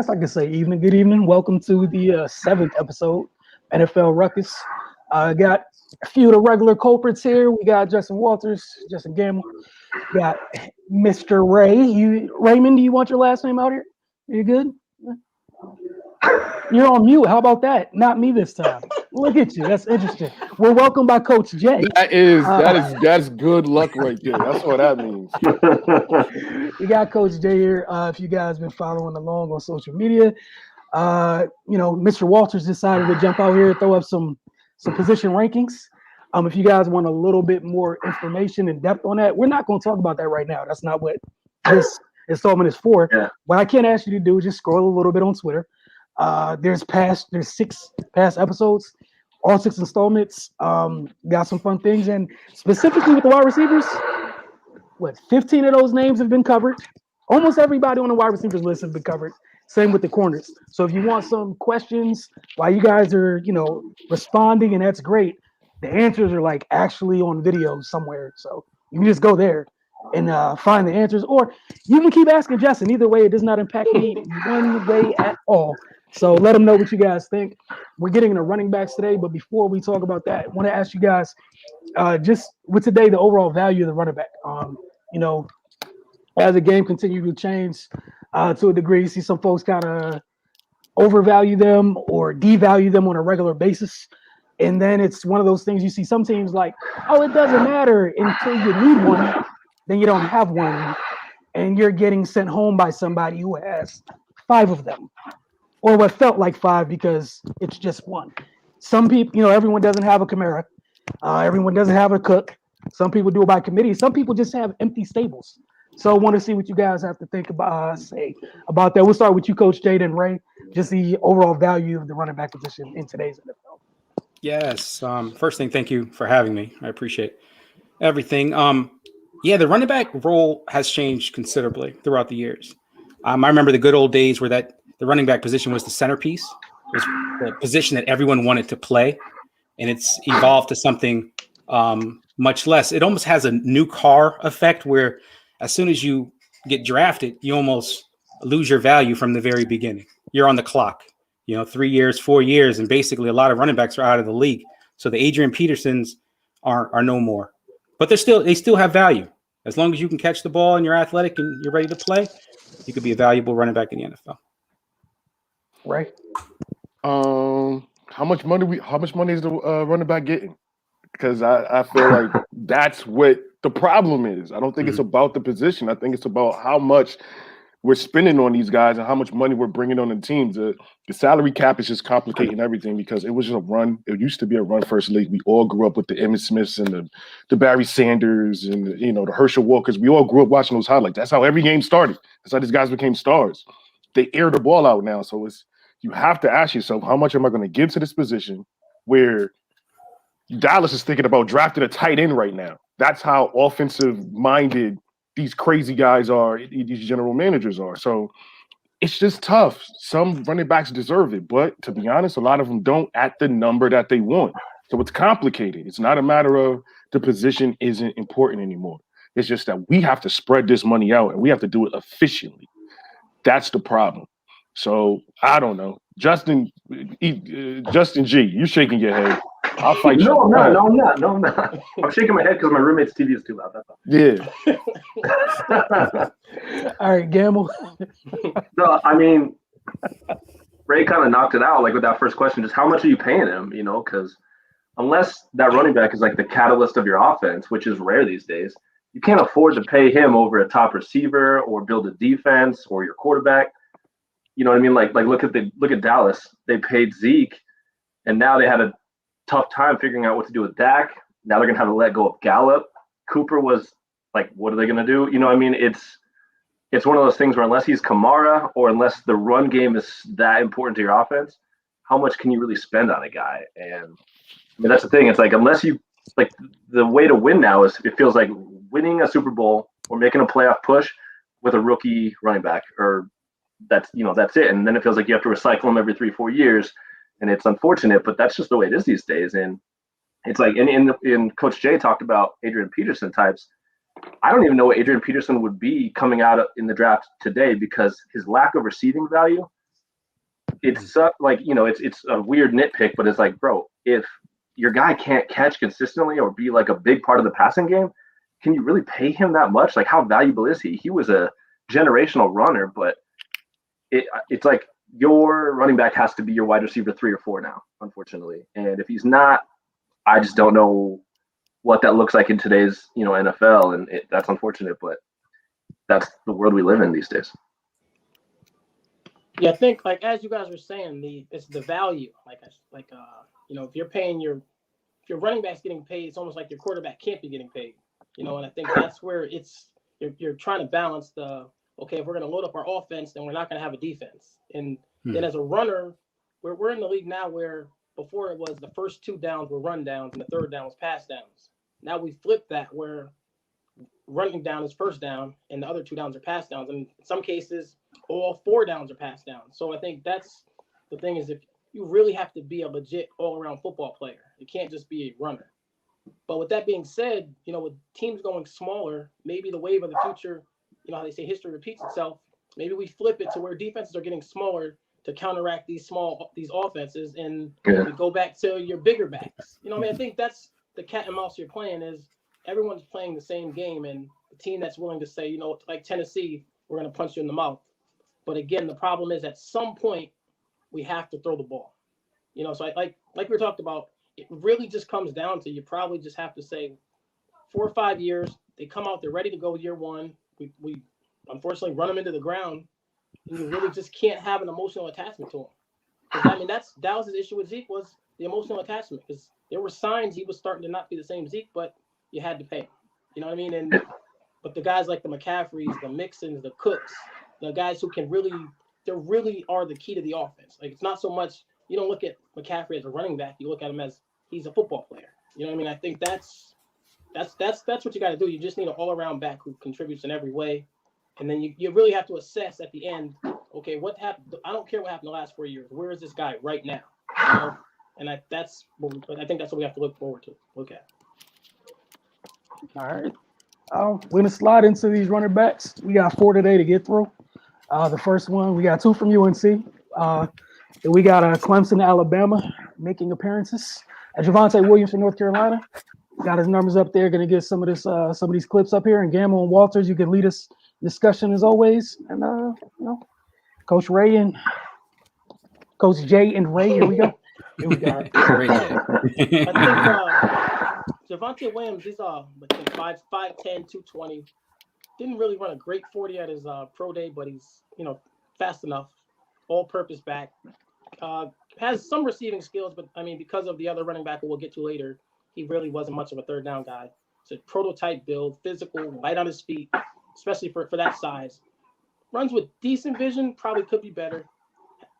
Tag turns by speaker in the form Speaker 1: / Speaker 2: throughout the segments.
Speaker 1: guess I could say evening. Good evening. Welcome to the seventh episode, NFL Ruckus. Got a few of the regular culprits here. We got Justin Walters, Justin Gamble. Got Mr. Ray. Raymond, do you want your last name out here? You good? You're on mute. How about that? Not me this time. Look at you. That's interesting. We're welcomed by Coach Jay.
Speaker 2: That's good luck right there. That's what that means.
Speaker 1: We got Coach Jay here. If you guys been following along on social media, Mr. Walters decided to jump out here and throw up some position rankings. If you guys want a little bit more information and depth on that, we're not going to talk about that right now. That's not what this installment is for.
Speaker 3: Yeah.
Speaker 1: What I can ask you to do is just scroll a little bit on Twitter. There's 6 past episodes, all 6 installments. Got some fun things, and specifically with the wide receivers, 15 of those names have been covered. Almost everybody on the wide receivers list has been covered. Same with the corners. So if you want some questions while you guys are, responding, and that's great, the answers are like actually on video somewhere. So you can just go there and find the answers, or you can keep asking Justin. Either way, it does not impact me one way at all. So let them know what you guys think. We're getting into running backs today, but before we talk about that, I want to ask you guys, just with today, the overall value of the running back. As the game continues to change to a degree, you see some folks kind of overvalue them or devalue them on a regular basis. And then it's one of those things you see some teams like, oh, it doesn't matter until you need one, then you don't have one, and you're getting sent home by somebody who has 5 of them, or what felt like 5 because it's just one. Some people, everyone doesn't have a Camara. Everyone doesn't have a Cook. Some people do it by committee. Some people just have empty stables. So I want to see what you guys have to think about, say about that. We'll start with you, Coach Jade and Ray, just the overall value of the running back position in today's NFL.
Speaker 4: Yes. First thing, thank you for having me. I appreciate everything. The running back role has changed considerably throughout the years. I remember the good old days where the running back position was the centerpiece. It was the position that everyone wanted to play, and it's evolved to something much less. It almost has a new car effect where as soon as you get drafted, you almost lose your value from the very beginning. You're on the clock, 3 years, 4 years, and basically a lot of running backs are out of the league. So the Adrian Petersons are no more, but they still have value. As long as you can catch the ball and you're athletic and you're ready to play, you could be a valuable running back in the NFL.
Speaker 1: Right.
Speaker 2: How much money is the running back getting? Because I feel like that's what the problem is. I don't think it's about the position. I think it's about how much we're spending on these guys and how much money we're bringing on the teams. The salary cap is just complicating everything because it was just a run. It used to be a run-first league. We all grew up with the Emmitt Smiths and the Barry Sanders and the Herschel Walkers. We all grew up watching those highlights. That's how every game started. That's how these guys became stars. They air the ball out now. So you have to ask yourself, how much am I going to give to this position where Dallas is thinking about drafting a tight end right now? That's how offensive-minded these crazy guys are, these general managers are. So it's just tough. Some running backs deserve it, but to be honest, a lot of them don't at the number that they want. So it's complicated. It's not a matter of the position isn't important anymore. It's just that we have to spread this money out and we have to do it efficiently. That's the problem. So I don't know. Justin G, you're shaking your head. I'll fight you.
Speaker 3: No, I'm not. I'm shaking my head because my roommate's TV is too loud. That's all.
Speaker 2: Yeah.
Speaker 1: All right, Gamble.
Speaker 3: No, I mean, Ray kind of knocked it out like with that first question. Just how much are you paying him? Because unless that running back is like the catalyst of your offense, which is rare these days, you can't afford to pay him over a top receiver or build a defense or your quarterback. You know what I mean? Like look at Dallas. They paid Zeke, and now they had a tough time figuring out what to do with Dak. Now they're gonna have to let go of Gallup. Cooper was like, what are they gonna do? You know what I mean? It's one of those things where unless he's Kamara or unless the run game is that important to your offense, how much can you really spend on a guy? And I mean that's the thing. It's like unless you like the way to win now is it feels like winning a Super Bowl or making a playoff push with a rookie running back, or that's it. And then it feels like you have to recycle them every 3-4 years. And it's unfortunate, but that's just the way it is these days. And it's like, in Coach Jay talked about Adrian Peterson types. I don't even know what Adrian Peterson would be coming out in the draft today because his lack of receiving value it's like, it's a weird nitpick, but it's like, bro, if your guy can't catch consistently or be like a big part of the passing game, can you really pay him that much? Like, how valuable is he? He was a generational runner, but it's like your running back has to be your wide receiver 3 or 4 now, unfortunately. And if he's not, I just don't know what that looks like in today's, NFL. And that's unfortunate, but that's the world we live in these days.
Speaker 5: Yeah, I think like as you guys were saying, it's the value. If you're paying if your running back's getting paid, it's almost like your quarterback can't be getting paid. And I think that's where you're trying to balance if we're going to load up our offense, then we're not going to have a defense. And then as a runner, we're in the league now where before it was the first 2 downs were run downs and the third down was pass downs. Now we flipped that where running down is first down and the other 2 downs are pass downs. And in some cases, all 4 downs are pass downs. So I think that's the thing is if you really have to be a legit all-around football player. You can't just be a runner. But with that being said, with teams going smaller, maybe the wave of the future, how they say history repeats itself, maybe we flip it to where defenses are getting smaller to counteract these offenses and we go back to your bigger backs. I think that's the cat and mouse you're playing is everyone's playing the same game and the team that's willing to say, like Tennessee, we're going to punch you in the mouth. But again, the problem is at some point we have to throw the ball. So like we talked about, it really just comes down to you probably just have to say 4 or 5 years, they come out, they're ready to go year 1. We unfortunately run them into the ground, and you really just can't have an emotional attachment to him. That was his issue with Zeke was the emotional attachment because there were signs he was starting to not be the same Zeke, but you had to pay him. You know what I mean? But the guys like the McCaffreys, the Mixons, the Cooks, the guys who can really are the key to the offense. Like it's not so much you don't look at McCaffrey as a running back, you look at him as he's a football player. You know what I mean? I think that's what you got to do. You just need an all-around back who contributes in every way. And then you really have to assess at the end, okay, what happened? I don't care what happened the last 4 years. Where is this guy right now? And I think that's what we have to look at.
Speaker 1: All right. We're going to slide into these running backs. We got 4 today to get through. The first one, we got 2 from UNC. And we got Clemson, Alabama making appearances. Javonte Williams from North Carolina. Got his numbers up there. Going to get some of these clips up here. And Gamble and Walters, you can lead us discussion as always. And Coach Ray and Coach Jay and Ray. Here we go.
Speaker 5: I think Javonte Williams, he's 5'10", 220. Didn't really run a great 40 at his pro day, but he's fast enough. All-purpose back. Has some receiving skills, but because of the other running back we'll get to later, he really wasn't much of a third down guy. It's a prototype build, physical, light on his feet, especially for that size. Runs with decent vision, probably could be better.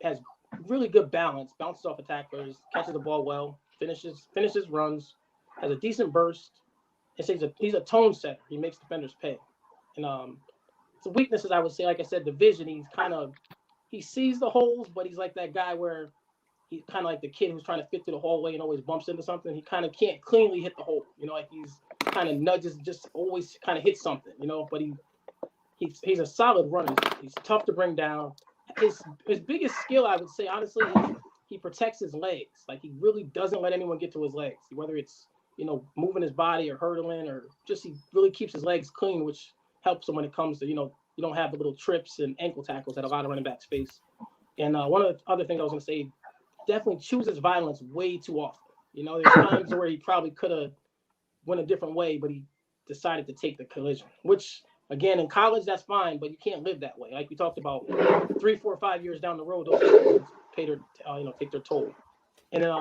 Speaker 5: Has really good balance, bounces off of tacklers, catches the ball well, finishes runs, has a decent burst. He's a tone setter. He makes defenders pay. And the weaknesses, I would say, like I said, the vision. He sees the holes, but he's like that guy where he's kind of like the kid who's trying to fit through the hallway and always bumps into something. He kind of can't cleanly hit the hole. Like he's kind of nudges, just always kind of hits something. But he's a solid runner. He's tough to bring down. His biggest skill, I would say, honestly, is he protects his legs. Like he really doesn't let anyone get to his legs, whether it's moving his body or hurdling or just he really keeps his legs clean, which helps him when it comes to you don't have the little trips and ankle tackles that a lot of running backs face. And one of the other things I was going to say, definitely chooses violence way too often. There's times where he probably could have went a different way, but he decided to take the collision, which again, in college, that's fine, but you can't live that way. Like we talked about 3, 4, 5 years down the road, those take their toll. And then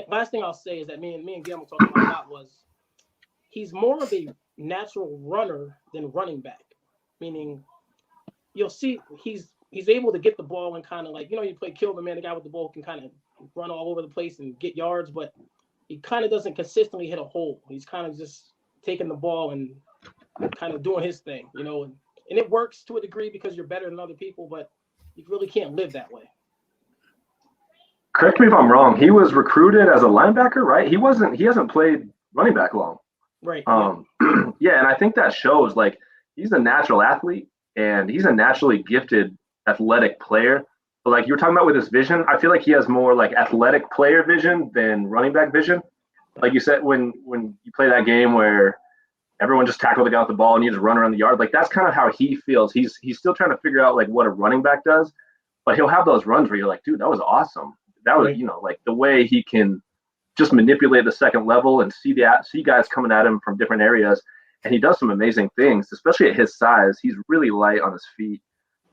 Speaker 5: last thing I'll say is that me and Guillermo talked about a lot was he's more of a natural runner than running back, meaning you'll see he's able to get the ball and kind of like, you play kill the man, the guy with the ball can kind of run all over the place and get yards, but he kind of doesn't consistently hit a hole. He's kind of just taking the ball and kind of doing his thing, and it works to a degree because you're better than other people, but you really can't live that way.
Speaker 3: Correct me if I'm wrong. He was recruited as a linebacker, right? He hasn't played running back long.
Speaker 5: Right.
Speaker 3: Yeah, and I think that shows he's a natural athlete and he's a naturally gifted athletic player. But like you were talking about with his vision, I feel like he has more like athletic player vision than running back vision. Like you said, when you play that game where everyone just tackled the guy with the ball and you just run around the yard, like that's kind of how he feels. He's still trying to figure out like what a running back does, but he'll have those runs where you're like, dude, that was awesome. That was, like the way he can just manipulate the second level and see guys coming at him from different areas. And he does some amazing things, especially at his size. He's really light on his feet.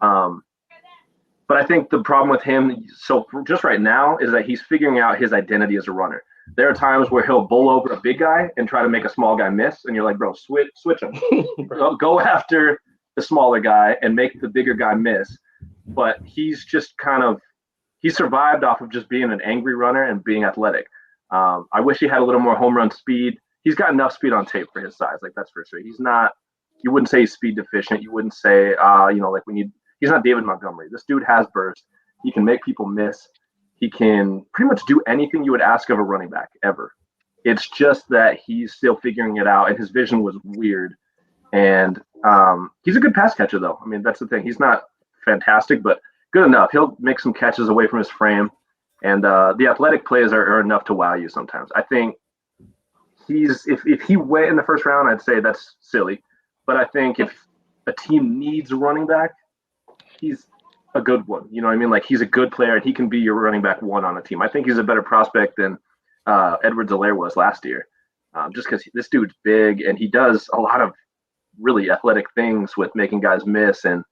Speaker 3: But I think the problem with him, so just right now, is that he's figuring out his identity as a runner. There are times where he'll bowl over a big guy and try to make a small guy miss, and you're like, bro, switch him. Go after the smaller guy and make the bigger guy miss. But he's just he survived off of just being an angry runner and being athletic. I wish he had a little more home run speed. He's got enough speed on tape for his size, like that's for sure. He's not, you wouldn't say he's speed deficient. You wouldn't say, he's not David Montgomery. This dude has burst. He can make people miss. He can pretty much do anything you would ask of a running back ever. It's just that he's still figuring it out, and his vision was weird. And he's a good pass catcher, though. I mean, that's the thing. He's not fantastic, but good enough. He'll make some catches away from his frame, and the athletic plays are enough to wow you sometimes. I think if he went in the first round, I'd say that's silly. But I think if a team needs a running back, he's a good one. You know what I mean? Like he's a good player and he can be your running back one on a team. I think he's a better prospect than Edwards-Helaire was last year. Just because this dude's big and he does a lot of really athletic things with making guys miss and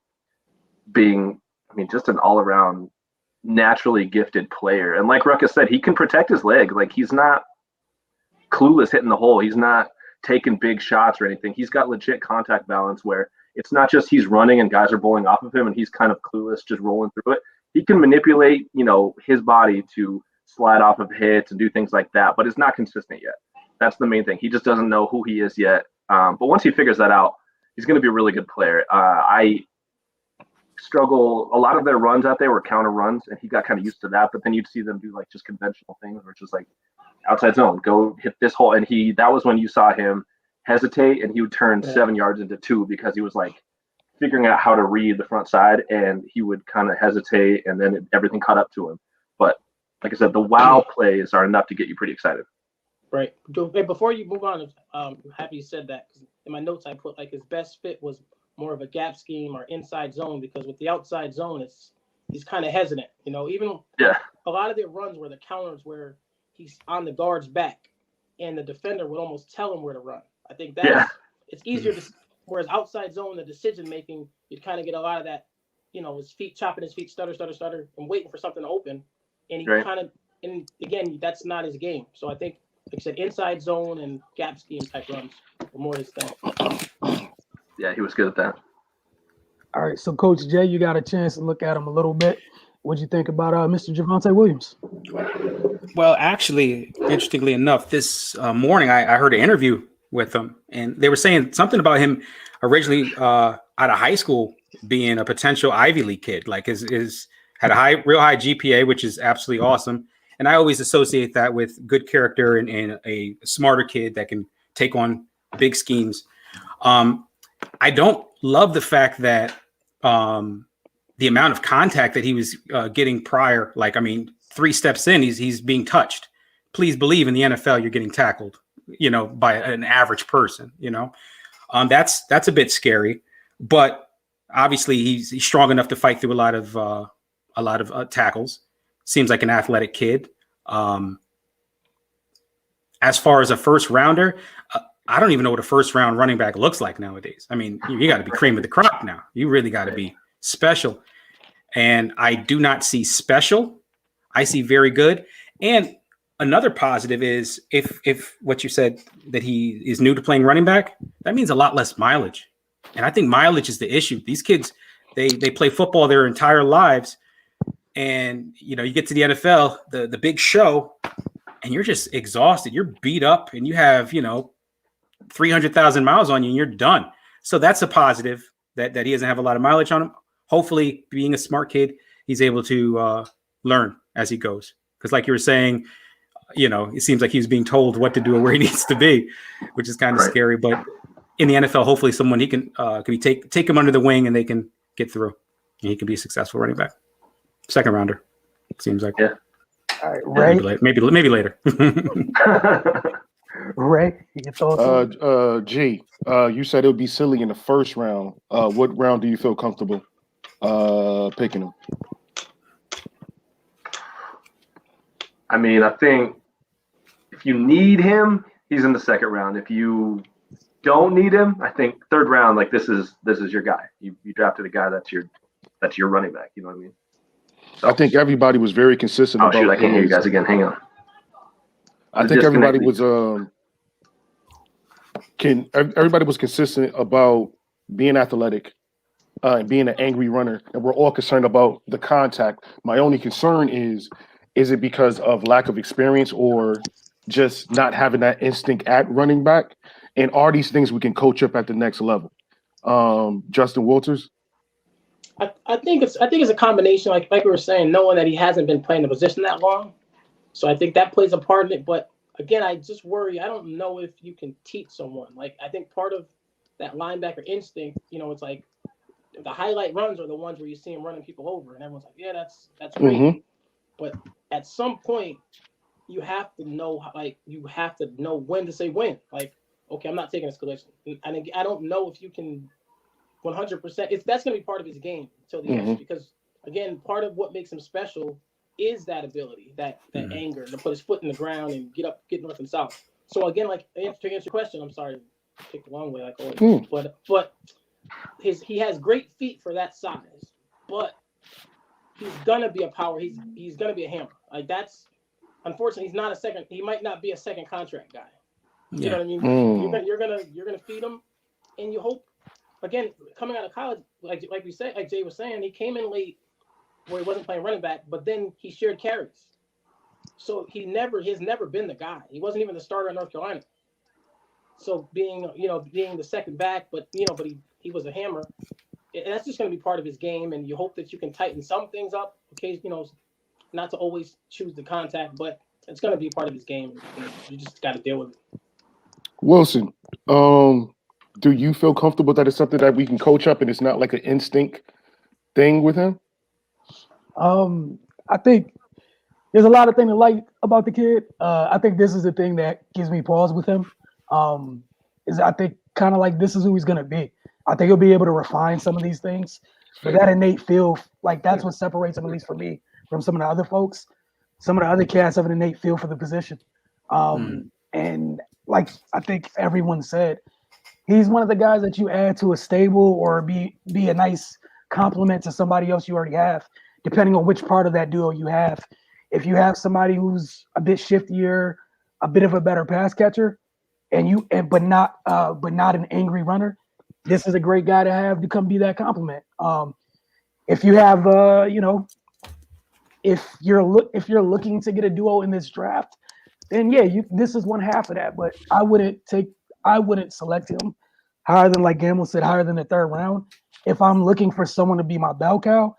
Speaker 3: being, just an all-around naturally gifted player. And like Ruckus said, he can protect his leg. Like he's not clueless hitting the hole. He's not taking big shots or anything. He's got legit contact balance where it's not just he's running and guys are bowling off of him and he's kind of clueless just rolling through it. He can manipulate, his body to slide off of hits and do things like that, but it's not consistent yet. That's the main thing. He just doesn't know who he is yet. But once he figures that out, he's going to be a really good player. I struggle. A lot of their runs out there were counter runs and he got kind of used to that, but then you'd see them do like just conventional things where it's just like outside zone, go hit this hole. And that was when you saw him hesitate and he would turn 7 yards into 2 because he was like figuring out how to read the front side and he would kind of hesitate and then everything caught up to him. But like I said, the wow plays are enough to get you pretty excited.
Speaker 5: Right. Before you move on, I'm happy you said that because in my notes I put like his best fit was more of a gap scheme or inside zone because with the outside zone, he's kind of hesitant. Even a lot of their runs were the counters where he's on the guard's back and the defender would almost tell him where to run. I think it's easier to, whereas outside zone, the decision making, you'd kind of get a lot of that, his feet chopping his feet, stutter, and waiting for something to open. And he and again, that's not his game. So I think, like I said, inside zone and gap scheme type runs were more his thing.
Speaker 3: Yeah, he was good at that.
Speaker 1: All right, so Coach Jay, you got a chance to look at him a little bit. What'd you think about Mr. Javonte Williams?
Speaker 4: Well, actually, interestingly enough, this morning I heard an interview with him, and they were saying something about him originally out of high school being a potential Ivy League kid. Like his had a real high GPA, which is absolutely awesome. And I always associate that with good character and a smarter kid that can take on big schemes. I don't love the fact that the amount of contact that he was getting prior. 3 steps in, he's being touched. Please believe in the NFL, you're getting tackled, by an average person, that's a bit scary, but obviously he's strong enough to fight through a lot of tackles. Seems like an athletic kid. As far as a first rounder, I don't even know what a first round running back looks like nowadays. You got to be cream of the crop now. You really got to be special. And I do not see special. I see very good. And another positive is if what you said that he is new to playing running back, that means a lot less mileage. And I think mileage is the issue. These kids, they play football their entire lives. And, you get to the NFL, the big show, and you're just exhausted. You're beat up and you have, 300,000 miles on you and you're done. So that's a positive that he doesn't have a lot of mileage on him. Hopefully, being a smart kid, he's able to learn as he goes. Because like you were saying, it seems like he's being told what to do and where he needs to be, which is kind of scary. But in the NFL, hopefully someone he can take him under the wing and they can get through and he can be a successful running back. Second rounder. Seems like.
Speaker 3: Yeah.
Speaker 1: All right, Ray.
Speaker 4: Maybe later.
Speaker 1: Ray, your thoughts?
Speaker 2: G, you said it would be silly in the first round. What round do you feel comfortable picking him?
Speaker 3: I mean, I think if you need him, he's in the second round. If you don't need him, I think third round, like this is your guy. You drafted a guy that's your running back. You know what I mean? So,
Speaker 2: I think everybody was very consistent.
Speaker 3: Oh shoot, I can't hear you guys again. Hang on.
Speaker 2: I think everybody was everybody was consistent about being athletic and being an angry runner, and we're all concerned about the contact. My only concern is it because of lack of experience or just not having that instinct at running back? And are these things we can coach up at the next level? Justin Walters?
Speaker 5: I think it's a combination, like we were saying, knowing that he hasn't been playing the position that long. So I think that plays a part in it. But again, I just worry. I don't know if you can teach someone. Like, I think part of that linebacker instinct, it's like the highlight runs are the ones where you see him running people over, and everyone's like, yeah, that's great. Mm-hmm. But at some point, you have to know, when to say when. Like, okay, I'm not taking this collision. And I don't know if you can 100%. That's going to be part of his game until the end, because again, part of what makes him special is that ability, that anger to put his foot in the ground and get north and south. So again, like to answer your question, I'm sorry, I picked the long way, like always. But he has great feet for that size, but he's gonna be a power. He's gonna be a hammer. Like, that's unfortunately he's not a second. He might not be a second contract guy. You know what I mean? You're gonna feed him, and you hope. Again, coming out of college, like we said, like Jay was saying, he came in late where he wasn't playing running back, but then he shared carries. So he's never been the guy. He wasn't even the starter in North Carolina. So being the second back, but he was a hammer. And that's just going to be part of his game, and you hope that you can tighten some things up. Okay, not to always choose the contact, but it's going to be part of his game. You just got to deal with it.
Speaker 2: Wilson, do you feel comfortable that it's something that we can coach up and it's not like an instinct thing with him?
Speaker 1: I think there's a lot of things to like about the kid. I think this is the thing that gives me pause with him. Is I think kind of like this is who he's going to be. I think he'll be able to refine some of these things, but that innate feel, like that's what separates him, at least for me, from some of the other folks. Some of the other cats have an innate feel for the position. And like I think everyone said, he's one of the guys that you add to a stable or be a nice complement to somebody else you already have, depending on which part of that duo you have. If you have somebody who's a bit shiftier, a bit of a better pass catcher, but not an angry runner, this is a great guy to have to come be that complement. If you have if you're looking to get a duo in this draft, then yeah, this is one half of that. But I wouldn't select him higher than, like Gamble said, higher than the third round. If I'm looking for someone to be my bell cow,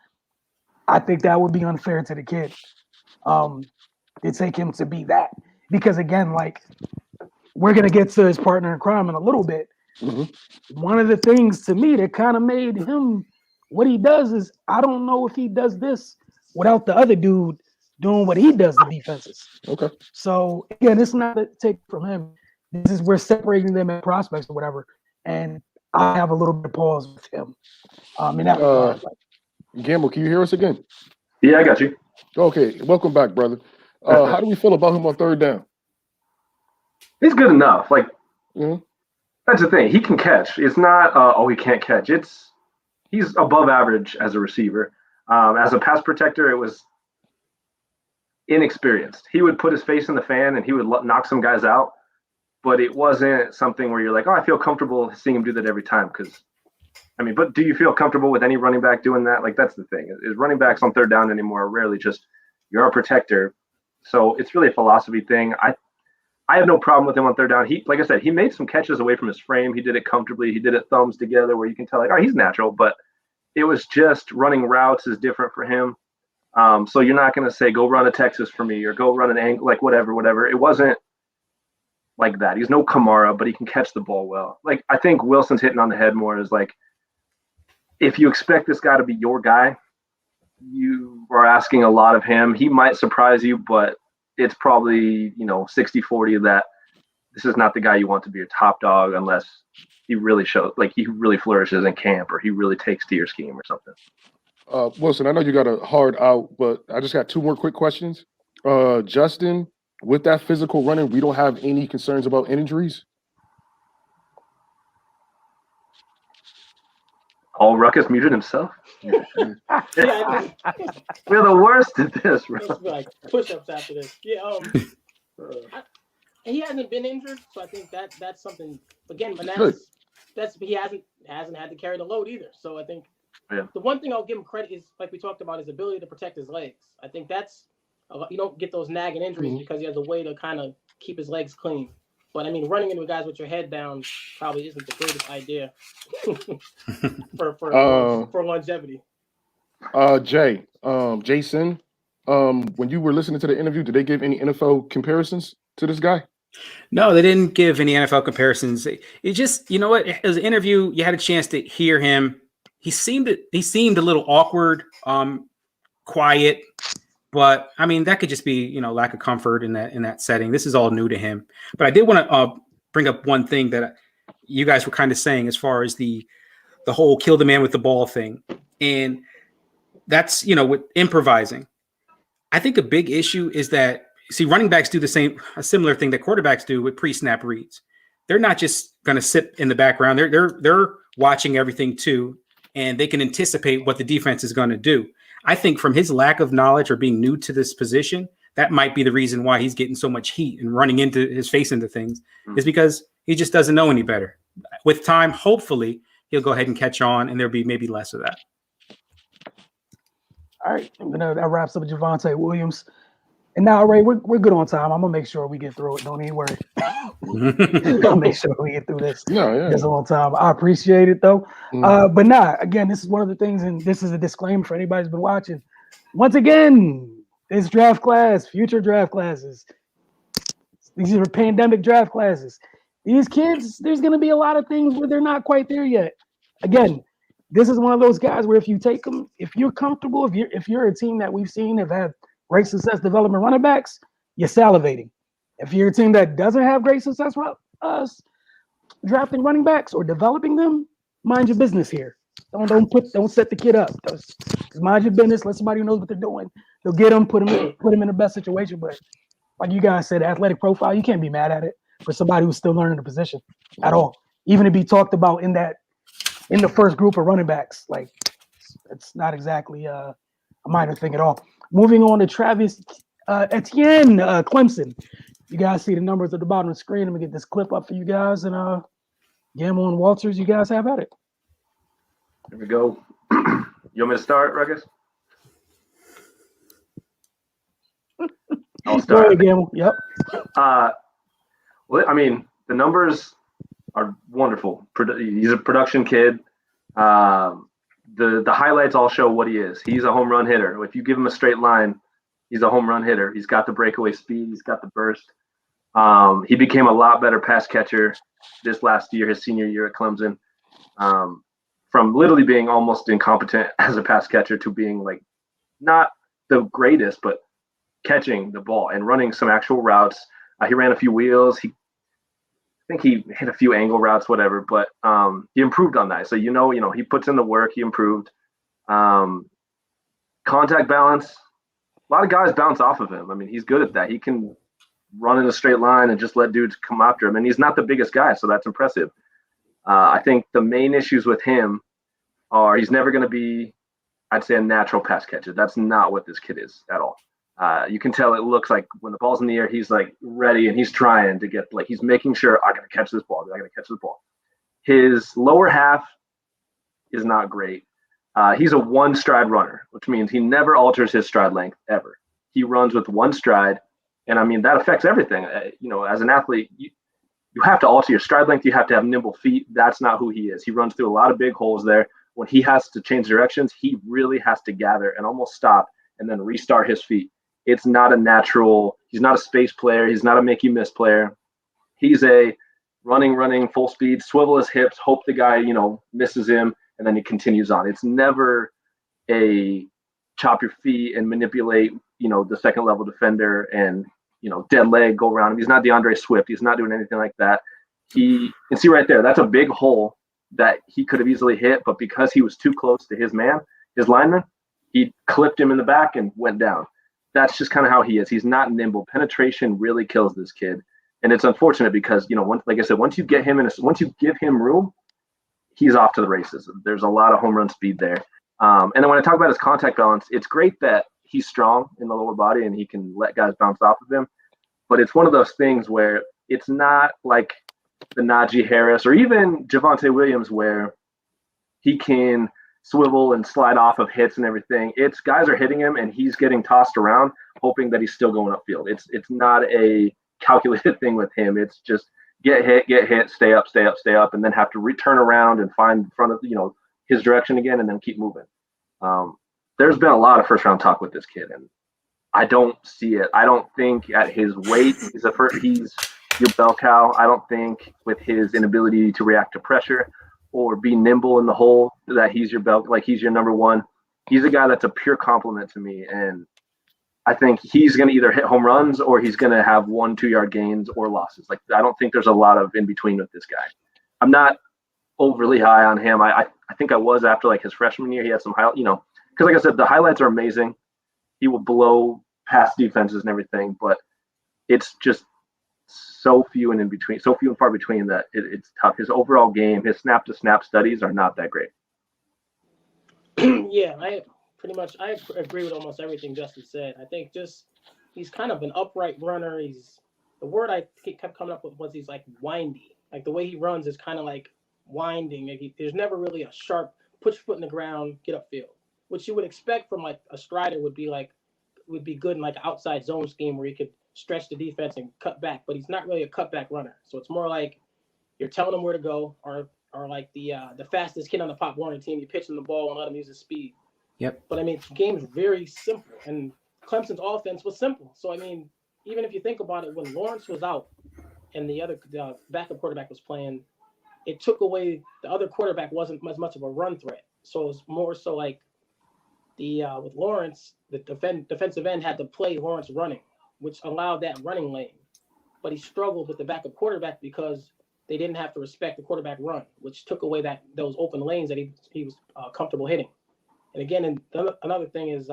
Speaker 1: I think that would be unfair to the kid. To take him to be that, because again, like, we're gonna get to his partner in crime in a little bit. One of the things to me that kind of made him what he does is, I don't know if he does this without the other dude doing what he does to defenses. Okay. So again, it's not a take from him. This is, we're separating them as prospects or whatever, and I have a little bit of pause with him. In that regard.
Speaker 2: Gamble, can you hear us again?
Speaker 3: Yeah, I got you.
Speaker 2: Okay, welcome back, brother. How do we feel about him on third down?
Speaker 3: He's good enough. Like, that's the thing. He can catch. It's not, he can't catch. He's above average as a receiver. As a pass protector, it was inexperienced. He would put his face in the fan and he would knock some guys out, but it wasn't something where you're like, I feel comfortable seeing him do that every time. But do you feel comfortable with any running back doing that? Like, that's the thing. Is running backs on third down anymore are rarely just, you're a protector. So it's really a philosophy thing. I have no problem with him on third down. He, like I said, he made some catches away from his frame. He did it comfortably. He did it thumbs together where you can tell, like, he's natural, but it was just running routes is different for him. So you're not going to say, go run a Texas for me or go run an angle, like whatever. It wasn't like that. He's no Kamara, but he can catch the ball well. Like, I think Wilson's hitting on the head more is like, if you expect this guy to be your guy, you are asking a lot of him. He might surprise you, but it's probably 60-40 that this is not the guy you want to be your top dog unless he really shows like he really flourishes in camp or he really takes to your scheme or something.
Speaker 2: Wilson, I know you got a hard out, but I just got two more quick questions. Justin, with that physical running, we don't have any concerns about injuries.
Speaker 3: Oh, Ruckus muted himself.
Speaker 5: Yeah, I
Speaker 3: We're the worst at this, bro.
Speaker 5: think like push-ups after this. Yeah, he hasn't been injured, so I think that's something. Again, but that's he hasn't had to carry the load either. So I think the one thing I'll give him credit is, like we talked about, his ability to protect his legs. I think that's you don't get those nagging injuries because he has a way to kind of keep his legs clean. But I mean, running into guys with your head down probably isn't the greatest idea for longevity.
Speaker 2: Jason, when you were listening to the interview, did they give any NFL comparisons to this guy?
Speaker 4: No, they didn't give any NFL comparisons. It just, you know what? It was an interview. You had a chance to hear him. He seemed a little awkward, quiet, but I mean that could just be lack of comfort in that setting. This is all new to him. But I did want to bring up one thing that you guys were kind of saying as far as the whole kill the man with the ball thing, and that's with improvising. I think a big issue is that running backs do a similar thing that quarterbacks do with pre-snap reads. They're not just going to sit in the background. They're watching everything too, and they can anticipate what the defense is going to do. I think from his lack of knowledge or being new to this position, that might be the reason why he's getting so much heat and running into his face into things is because he just doesn't know any better. With time, hopefully, he'll go ahead and catch on, and there'll be maybe less of that.
Speaker 1: All right, that wraps up Javonte Williams. And now, Ray, we're good on time. I'm gonna make sure we get through it. Don't even worry. I'll make sure we get through this. It's a long time. I appreciate it though. But again, this is one of the things, and this is a disclaimer for anybody who's been watching. Once again, this draft class, future draft classes, these are pandemic draft classes. These kids, there's gonna be a lot of things where they're not quite there yet. Again, this is one of those guys where if you take them, if you're comfortable, if you're a team that we've seen have had great success developing running backs, you're salivating. If you're a team that doesn't have great success drafting running backs or developing them, mind your business here. Don't set the kid up. Just mind your business. Let somebody who knows what they're doing. They'll get them, put them in the best situation. But like you guys said, athletic profile, you can't be mad at it for somebody who's still learning the position at all. Even to be talked about in the first group of running backs, like it's not exactly a minor thing at all. Moving on to Travis Etienne, Clemson. You guys see the numbers at the bottom of the screen. Let me get this clip up for you guys. And Gamble and Walters, you guys have at it.
Speaker 3: Here we go. You want me to start, Ruckus? I'll start.
Speaker 1: Go ahead, Gamble. Yep.
Speaker 3: Well, I mean, the numbers are wonderful. He's a production kid. The highlights all show what he is. He's a home run hitter. If you give him a straight line, he's a home run hitter. He's got the breakaway speed. He's got the burst. He became a lot better pass catcher this last year, his senior year at Clemson, from literally being almost incompetent as a pass catcher to being like not the greatest, but catching the ball and running some actual routes. He ran a few wheels. I think he hit a few angle routes, whatever, but he improved on that. So, he puts in the work, he improved. Contact balance, a lot of guys bounce off of him. I mean, he's good at that. He can run in a straight line and just let dudes come after him. And he's not the biggest guy, so that's impressive. I think the main issues with him are he's never going to be, I'd say, a natural pass catcher. That's not what this kid is at all. You can tell it looks like when the ball's in the air, he's like ready and he's trying to get, like, he's making sure I got to catch this ball. I got to catch this ball. His lower half is not great. He's a one stride runner, which means he never alters his stride length ever. He runs with one stride. And I mean, that affects everything. As an athlete, you have to alter your stride length. You have to have nimble feet. That's not who he is. He runs through a lot of big holes there. When he has to change directions, he really has to gather and almost stop and then restart his feet. It's not a natural, he's not a space player. He's not a make you miss player. He's a running, full speed, swivel his hips, hope the guy, misses him, and then he continues on. It's never a chop your feet and manipulate, the second level defender and, dead leg, go around him. He's not DeAndre Swift. He's not doing anything like that. You can see right there, that's a big hole that he could have easily hit, but because he was too close to his lineman, he clipped him in the back and went down. That's just kind of how he is. He's not nimble. Penetration really kills this kid. And it's unfortunate because, like I said, once you give him room, he's off to the races. There's a lot of home run speed there. And then when I talk about his contact balance, it's great that he's strong in the lower body and he can let guys bounce off of him. But it's one of those things where it's not like the Najee Harris or even Javonte Williams where he can swivel and slide off of hits and everything. It's guys are hitting him and he's getting tossed around hoping that he's still going upfield. It's not a calculated thing with him. It's just get hit, stay up, and then have to return around and find in front of his direction again and then keep moving. There's been a lot of first round talk with this kid and I don't see it. I don't think at his weight he's your bell cow. I don't think with his inability to react to pressure or be nimble in the hole that he's your number one. He's a guy that's a pure compliment to me. And I think he's going to either hit home runs or he's going to have 1-2 yard gains or losses. Like, I don't think there's a lot of in between with this guy. I'm not overly high on him. I think I was after like his freshman year. He had some because like I said, the highlights are amazing. He will blow past defenses and everything, but it's just so few and far between that it's tough. His overall game, his snap to snap studies are not that great.
Speaker 5: Yeah, I agree with almost everything Justin said. I think just he's kind of an upright runner. The word I kept coming up with was he's like windy. Like the way he runs is kind of like winding. Like there's never really a sharp put your foot in the ground, get upfield, which you would expect from like a strider would be good in like an outside zone scheme where he could stretch the defense and cut back, but he's not really a cutback runner. So it's more like you're telling him where to go, or like the fastest kid on the Pop Warner team, you pitch him the ball and let him use his speed.
Speaker 4: Yep.
Speaker 5: But I mean, the game's very simple, and Clemson's offense was simple. So I mean, even if you think about it, when Lawrence was out and the backup quarterback was playing, it took away the other quarterback wasn't as much of a run threat. So it was more so like with Lawrence, the defensive end had to play Lawrence running, which allowed that running lane. But he struggled with the backup quarterback because they didn't have to respect the quarterback run, which took away those open lanes that he was comfortable hitting. And again, another thing is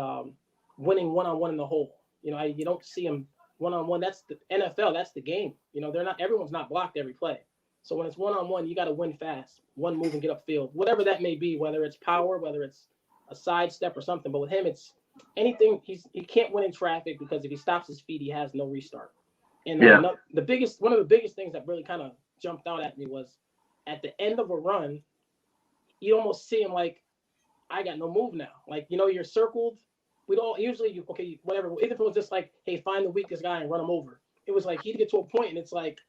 Speaker 5: winning one-on-one in the hole. You don't see him one-on-one. That's the NFL. That's the game. Everyone's not blocked every play. So when it's one-on-one, you got to win fast, one move and get upfield, whatever that may be, whether it's power, whether it's a sidestep or something. But with him, it's anything. He can't win in traffic because if he stops his feet, he has no restart. And one of the biggest things that really kind of jumped out at me was at the end of a run, you almost see him like, I got no move now. Like, you're circled. We'd all usually, okay, whatever. If it was just like, hey, find the weakest guy and run him over. It was like he'd get to a point and it's like,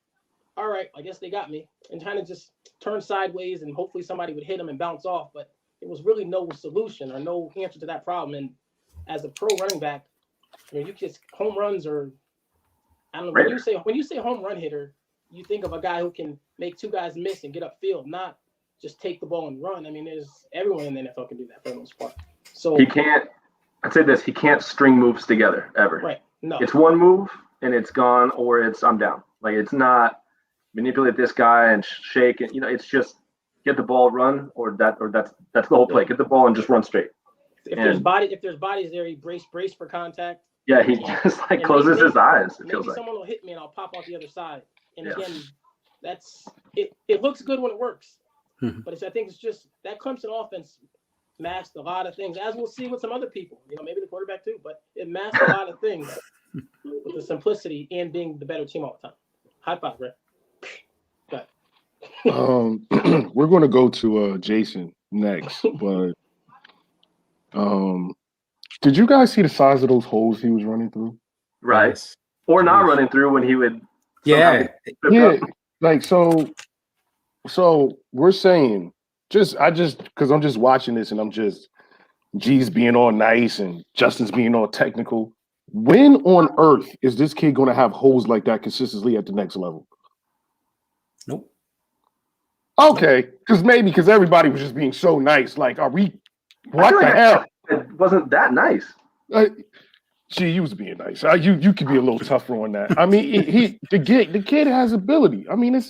Speaker 5: all right, I guess they got me. And trying to just turn sideways and hopefully somebody would hit him and bounce off. But it was really no solution or no answer to that problem. And as a pro running back, you just home runs or I don't know. When you say home run hitter, you think of a guy who can make two guys miss and get upfield, not just take the ball and run. I mean, everyone in the NFL can do that for the most part. So
Speaker 3: he can't. I'd say this: he can't string moves together ever.
Speaker 5: Right? No,
Speaker 3: it's one move and it's gone, or it's I'm down. Like it's not manipulate this guy and shake and it's just get the ball, run, or that's the whole play. Get the ball and just run straight.
Speaker 5: If there's bodies there, he brace for contact.
Speaker 3: Yeah, he just like closes his eyes. It feels like
Speaker 5: someone will hit me and I'll pop off the other side. And again, that's it. It looks good when it works, but I think it's just that Clemson offense masked a lot of things, as we'll see with some other people. Maybe the quarterback too, but it masked a lot of things with the simplicity and being the better team all the time. High five, Ray.
Speaker 2: We're going to go to Jason next, but did you guys see the size of those holes he was running through?
Speaker 3: Right.
Speaker 4: Yes.
Speaker 3: Or not running through when he would.
Speaker 2: Yeah. Like, so we're saying because I'm just watching this and I'm just G's being all nice and Justin's being all technical. When on earth is this kid going to have holes like that consistently at the next level?
Speaker 4: Nope.
Speaker 2: Okay, because everybody was just being so nice. Like, what the hell?
Speaker 3: it wasn't that nice.
Speaker 2: Gee, you was being nice. You could be a little tougher on that. I mean, the kid has ability. I mean,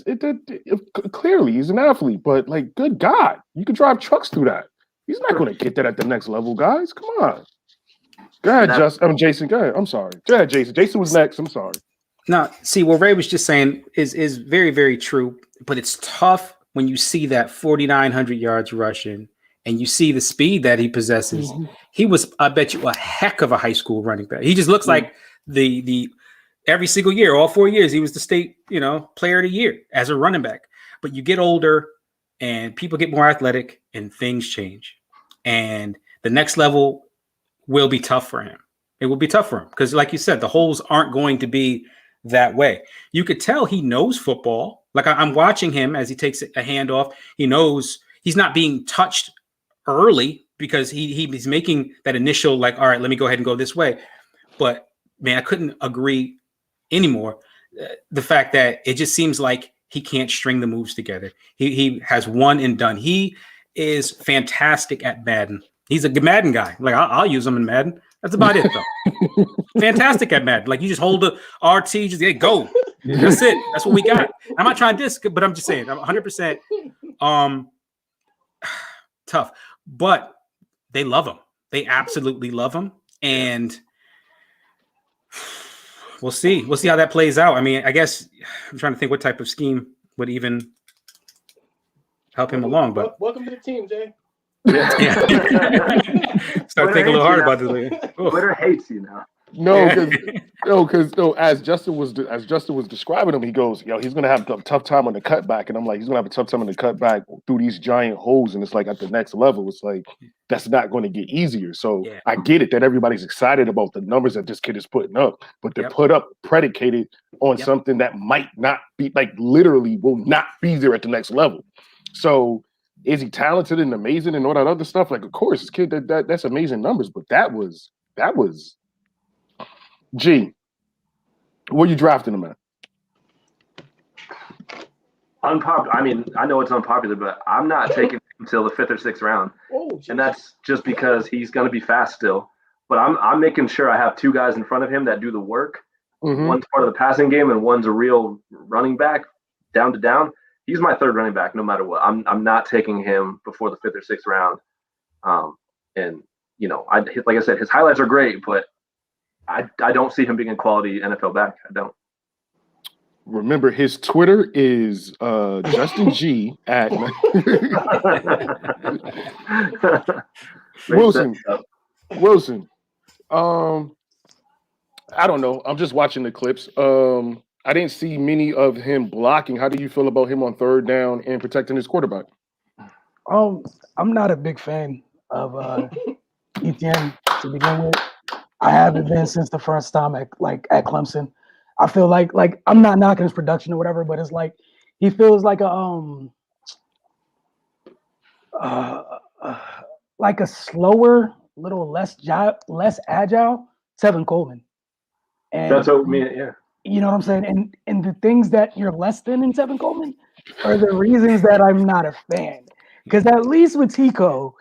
Speaker 2: clearly he's an athlete, but like, good God, you could drive trucks through that. He's not going to get that at the next level, guys. Come on. Go ahead, Jason. Go ahead. I'm sorry. Go ahead, Jason. Jason was next. I'm sorry.
Speaker 4: Now, see, what Ray was just saying is very, very true, but it's tough when you see that 4,900 yards rushing and you see the speed that he possesses. Mm-hmm. He was, I bet you, a heck of a high school running back. He just looks like the every single year, all 4 years, he was the state, player of the year as a running back. But you get older and people get more athletic and things change. And the next level will be tough for him. It will be tough for him because, like you said, the holes aren't going to be that way. You could tell he knows football. Like I'm watching him as he takes a handoff. He knows he's not being touched early because he's making that initial, like, all right, let me go ahead and go this way. But man, I couldn't agree anymore. The fact that it just seems like he can't string the moves together. He has one and done. He is fantastic at Madden. He's a Madden guy. Like I'll use him in Madden. That's about it, though. Fantastic at Madden. Like you just hold the RT, just go. That's it. That's what we got. I'm not trying to diss, but I'm just saying, I'm 100% tough. But they love him. They absolutely love him, and we'll see. We'll see how that plays out. I mean, I guess I'm trying to think what type of scheme would even help him along. But
Speaker 5: welcome to the team, Jay.
Speaker 3: Yeah.
Speaker 4: Start thinking a little hard about this.
Speaker 3: Twitter hates you now.
Speaker 2: No, because as Justin was describing him, he goes, he's gonna have a tough time on the cutback, and I'm like, he's gonna have a tough time on the cutback through these giant holes, and it's like at the next level, it's like that's not going to get easier. So I get it that everybody's excited about the numbers that this kid is putting up, but they're put up predicated on something that might not be, like, literally will not be there at the next level. So is he talented and amazing and all that other stuff? Like, of course, this kid that's amazing numbers, but that was. G, where you drafting him at?
Speaker 3: Unpopular. I mean, I know it's unpopular, but I'm not taking him until the 5th or 6th round, and that's just because he's going to be fast still. But I'm making sure I have two guys in front of him that do the work. Mm-hmm. One's part of the passing game, and one's a real running back, down to down. He's my third running back, no matter what. I'm not taking him before the 5th or 6th round. And like I said, his highlights are great, but I don't see him being a quality NFL back. I don't.
Speaker 2: Remember, his Twitter is Justin G at Wilson. I don't know. I'm just watching the clips. I didn't see many of him blocking. How do you feel about him on third down and protecting his quarterback?
Speaker 1: I'm not a big fan of Etienne to begin with. I haven't been since the first time at Clemson. I feel like I'm not knocking his production or whatever, but it's like he feels like a slower, little less agile Tevin Coleman. And
Speaker 3: that's what I mean, yeah.
Speaker 1: You know what I'm saying? And the things that you're less than in Tevin Coleman are the reasons that I'm not a fan. Because at least with Tico,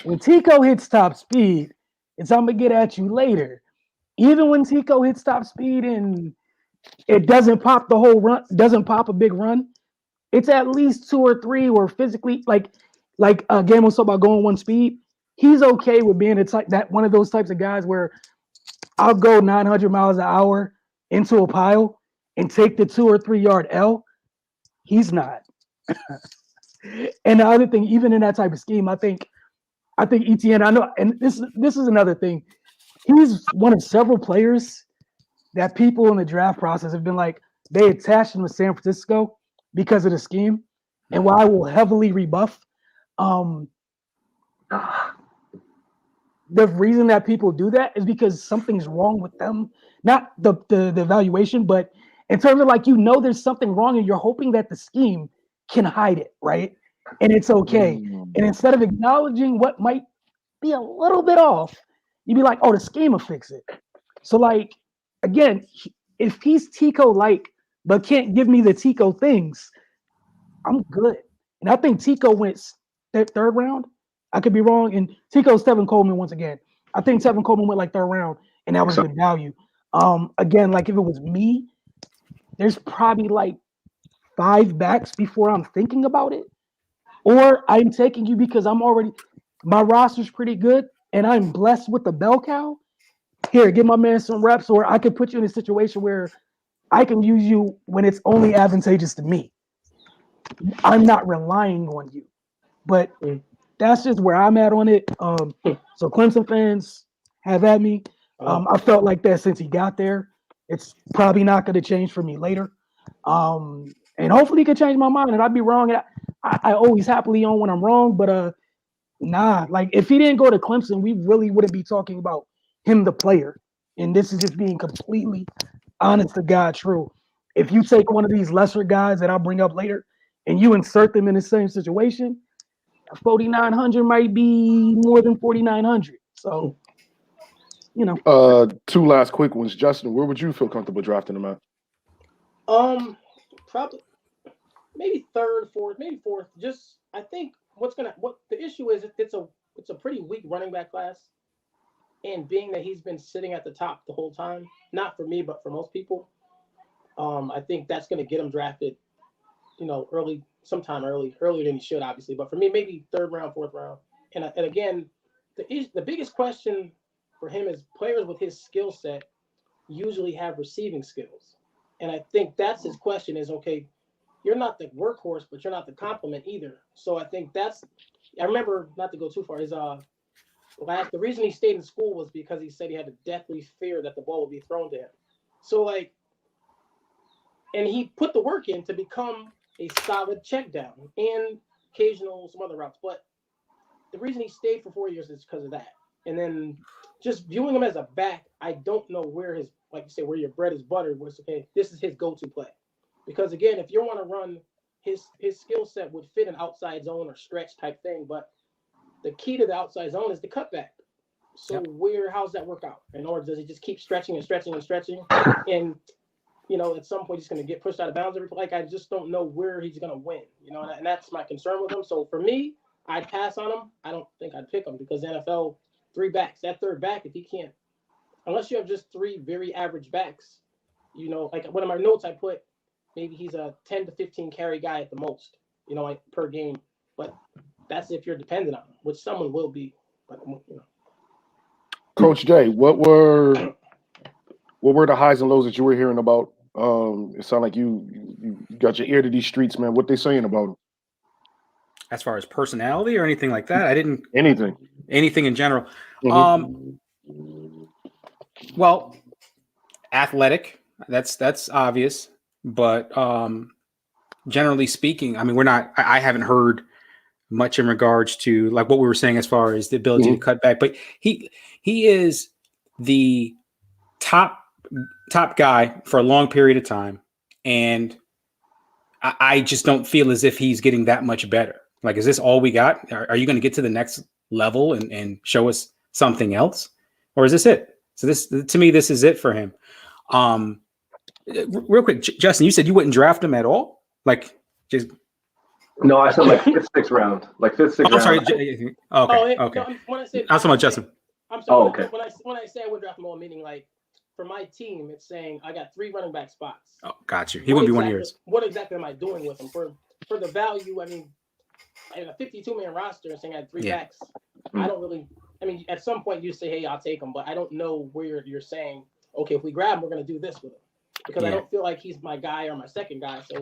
Speaker 1: when Tico hits top speed, it's I'm gonna get at you later. Even when Tico hits top speed and it doesn't pop the whole run, doesn't pop a big run, it's at least 2 or 3 or physically like Game was talking about going one speed. He's okay with being one of those types of guys where I'll go 900 miles an hour into a pile and take the 2 or 3 yard L. He's not. And the other thing, even in that type of scheme, I think Etienne, I know, and this is another thing. He's one of several players that people in the draft process have been like, they attached him to San Francisco because of the scheme. And while I will heavily rebuff, the reason that people do that is because something's wrong with them. Not the evaluation, but in terms of there's something wrong and you're hoping that the scheme can hide it, right? And it's okay. And instead of acknowledging what might be a little bit off, you'd be like, oh, the scheme will fix it. So again, if he's Tico-like, but can't give me the Tico things, I'm good. And I think Tico went third round. I could be wrong. And Tico's Tevin Coleman once again. I think Tevin Coleman went like third round, and that was good value. Again, like if it was me, there's probably like 5 backs before I'm thinking about it, or I'm taking you because my roster's pretty good, and I'm blessed with the bell cow. Here, give my man some reps, or I could put you in a situation where I can use you when it's only advantageous to me. I'm not relying on you, but that's just where I'm at on it. So Clemson fans, have at me. I felt like that since he got there. It's probably not going to change for me later. And hopefully he can change my mind, and I'd be wrong. And I always happily own when I'm wrong, but nah, like if he didn't go to Clemson, we really wouldn't be talking about him, the player. And this is just being completely honest to God true. If you take one of these lesser guys that I'll bring up later and you insert them in the same situation, 4,900 might be more than 4,900. So, you know.
Speaker 2: 2 last quick ones. Justin, where would you feel comfortable drafting him at?
Speaker 5: Probably maybe third, fourth, maybe fourth. Just I think what the issue is it's a pretty weak running back class. And being that he's been sitting at the top the whole time, not for me, but for most people, I think that's going to get him drafted, sometime earlier than he should, obviously. But for me, maybe third round, fourth round. And again, the biggest question for him is players with his skill set usually have receiving skills. And I think that's his question is, okay, you're not the workhorse, but you're not the complement either. So I think I remember, not to go too far, the reason he stayed in school was because he said he had a deathly fear that the ball would be thrown to him. So and he put the work in to become a solid check down and occasional some other routes. But the reason he stayed for 4 years is because of that. And then just viewing him as a back, I don't know where like you say, where your bread is buttered was, okay, this is his go-to play. Because again, if you want to run his skill set would fit an outside zone or stretch type thing, but the key to the outside zone is the cutback. So how's that work out? In order, does he just keep stretching and stretching and stretching? And, at some point he's going to get pushed out of bounds. I just don't know where he's going to win, and that's my concern with him. So for me, I'd pass on him. I don't think I'd pick him because NFL 3 backs, that third back, if he can't, unless you have just 3 very average backs, like one of my notes I put, maybe he's a 10 to 15 carry guy at the most, per game. But that's if you're dependent on him, which someone will be. But
Speaker 2: Coach Jay, what were the highs and lows that you were hearing about? It sounded like you got your ear to these streets, man. What they saying about him?
Speaker 4: As far as personality or anything like that, I didn't anything in general. Well, athletic, that's obvious, but generally speaking, I mean, I haven't heard much in regards to like what we were saying as far as the ability to cut back, but he is the top guy for a long period of time, and I just don't feel as if he's getting that much better. Like, is this all we got? Are you going to get to the next level and show us something else, or is this it? So to me, this is it for him. Real quick, Justin, you said you wouldn't draft him at all, like just.
Speaker 3: No, I said like 5th, 6th round. Like 5th, 6th round.
Speaker 4: I'm sorry. Okay. Okay.
Speaker 5: No, when I say,
Speaker 4: I was talking about Justin.
Speaker 5: I'm sorry.
Speaker 3: Okay.
Speaker 5: When I say I would draft him all, meaning like for my team, it's saying I got 3 running back spots.
Speaker 4: Oh, got you. He wouldn't be one of yours.
Speaker 5: What exactly am I doing with him for the value? I mean, in a 52-man roster, saying I had 3 backs, I don't really. I mean, at some point you say, "Hey, I'll take him," but I don't know where you're saying, "Okay, if we grab him, we're going to do this with him," because I don't feel like he's my guy or my second guy. So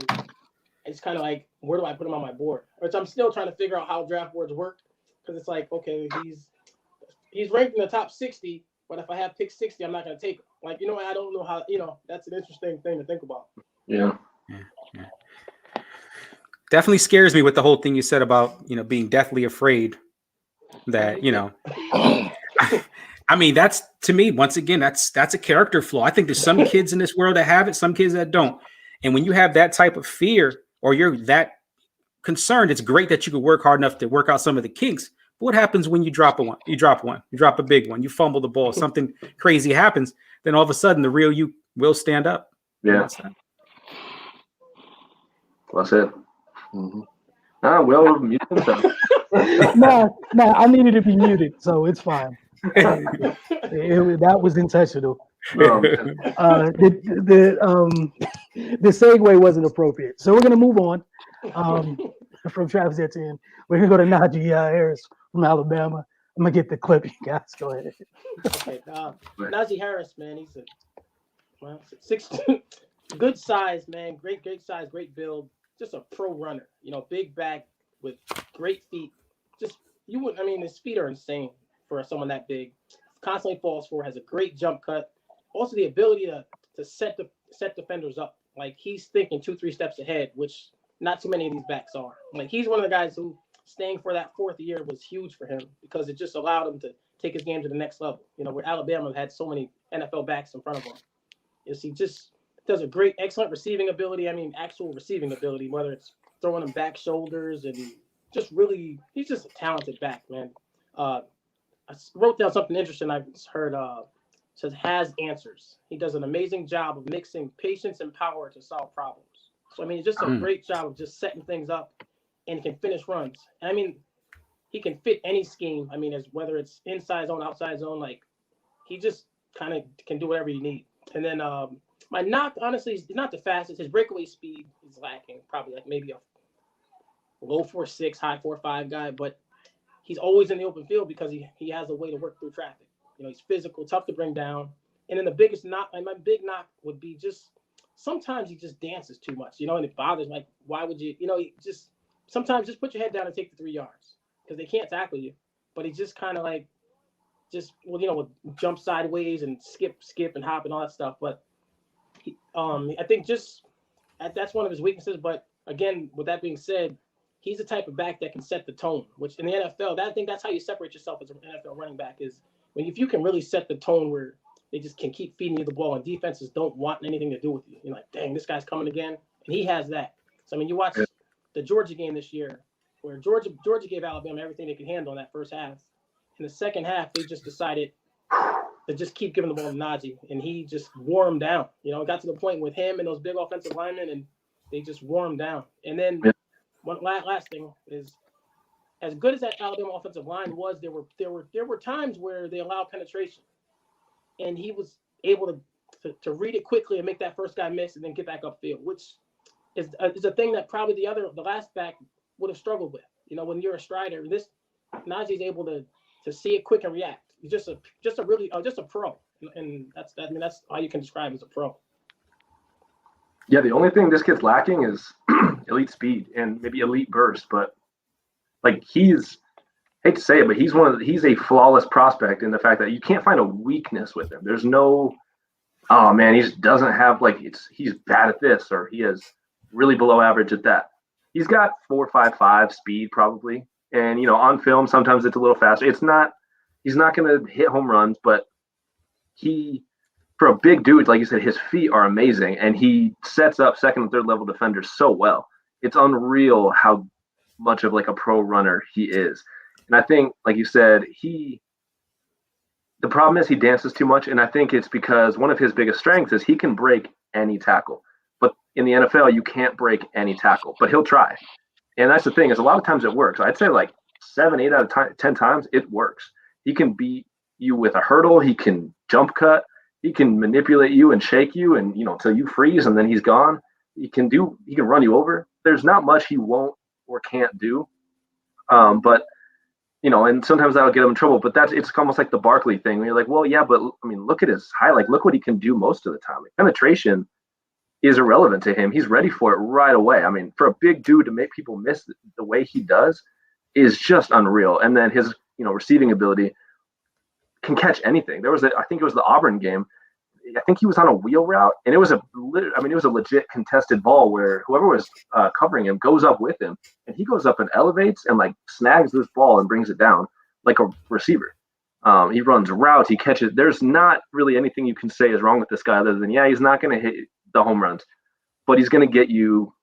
Speaker 5: it's kind of like, where do I put him on my board? Which I'm still trying to figure out how draft boards work, because it's like, okay, he's ranked in the top 60, but if I have pick 60, I'm not going to take him. Like, I don't know how. That's an interesting thing to think about.
Speaker 3: Yeah.
Speaker 4: Definitely scares me with the whole thing you said about being deathly afraid that I mean, that's, to me, once again, that's a character flaw. I think there's some kids in this world that have it, some kids that don't. And when you have that type of fear or you're that concerned, it's great that you could work hard enough to work out some of the kinks. But what happens when you drop one? You drop a big one, you fumble the ball, something crazy happens, then all of a sudden the real you will stand up.
Speaker 3: Yeah. That's it. Well, mute himself.
Speaker 1: No, I needed to be muted, so it's fine. That was intentional.
Speaker 3: Oh, man.
Speaker 1: The segue wasn't appropriate. So we're gonna move on from Travis Etienne. We're gonna go to Najee Harris from Alabama. I'm gonna get the clip. You guys go ahead.
Speaker 5: Okay, Najee Harris, man, he's a 6'2", good size, man, great size, great build, just a pro runner. Big back with great feet. His feet are insane for someone that big. Constantly falls forward, has a great jump cut. Also, the ability to set defenders up. Like, he's thinking 2-3 steps ahead, which not too many of these backs are. Like, he's one of the guys who staying for that fourth year was huge for him because it just allowed him to take his game to the next level. Where Alabama had so many NFL backs in front of him. He just does a excellent receiving ability. Actual receiving ability, whether it's throwing him back shoulders and he's just a talented back, man. I wrote down something interesting I've heard. Says has answers. He does an amazing job of mixing patience and power to solve problems. So it's just a great job of just setting things up, and he can finish runs. He can fit any scheme. As whether it's inside zone, outside zone, like he just kind of can do whatever you need. And then my knock, honestly, is not the fastest. His breakaway speed is lacking. Probably like maybe a low 4.6, high 4.5 guy, but he's always in the open field because he has a way to work through traffic. He's physical, tough to bring down. And then the biggest knock, my big knock would be just sometimes he just dances too much, and it bothers me. Like, why would you, sometimes just put your head down and take the 3 yards because they can't tackle you. But he just kind of like, would jump sideways and skip and hop and all that stuff. But I think that's one of his weaknesses. But again, with that being said, he's the type of back that can set the tone, which in the NFL, I think that's how you separate yourself as an NFL running back is if you can really set the tone where they just can keep feeding you the ball and defenses don't want anything to do with you. You're like, dang, this guy's coming again. And he has that. So, you watch the Georgia game this year where Georgia gave Alabama everything they could handle in that first half. In the second half, they just decided to just keep giving the ball to Najee, and he just wore him down. It got to the point with him and those big offensive linemen, and they just wore him down. And then one last thing is, as good as that Alabama offensive line was, there were times where they allowed penetration, and he was able to read it quickly and make that first guy miss and then get back upfield, which is a thing that probably the last back would have struggled with. When you're a strider, Najee's able to see it quick and react. He's just a pro, and that's how you can describe him as a pro.
Speaker 3: Yeah, the only thing this kid's lacking is elite speed and maybe elite burst, but like hate to say it, but he's a flawless prospect in the fact that you can't find a weakness with him. There's no, oh man, he just doesn't have he's bad at this or he is really below average at that. He's got 4.55 speed probably, and on film sometimes it's a little faster. He's not going to hit home runs, but for a big dude, like you said, his feet are amazing, and he sets up second and third level defenders so well. It's unreal how much of a pro runner he is. And I think, like you said, the problem is he dances too much, and I think it's because one of his biggest strengths is he can break any tackle. But in the NFL, you can't break any tackle, but he'll try. And that's the thing, is a lot of times it works. I'd say 7, 8 out of 10 times it works. He can beat you with a hurdle. He can jump cut. He can manipulate you and shake you and, till you freeze and then he's gone. He can run you over. There's not much he won't or can't do. But, and sometimes that'll get him in trouble, but it's almost like the Barkley thing where you're like, well, yeah, but look at his highlight. Look what he can do most of the time. Penetration is irrelevant to him. He's ready for it right away. For a big dude to make people miss the way he does is just unreal. And then his, receiving ability can catch anything. I think it was the Auburn game. I think he was on a wheel route, and it was a legit contested ball where whoever was covering him goes up with him, and he goes up and elevates and snags this ball and brings it down like a receiver. He runs routes, he catches. There's not really anything you can say is wrong with this guy other than, he's not going to hit the home runs, but he's going to get you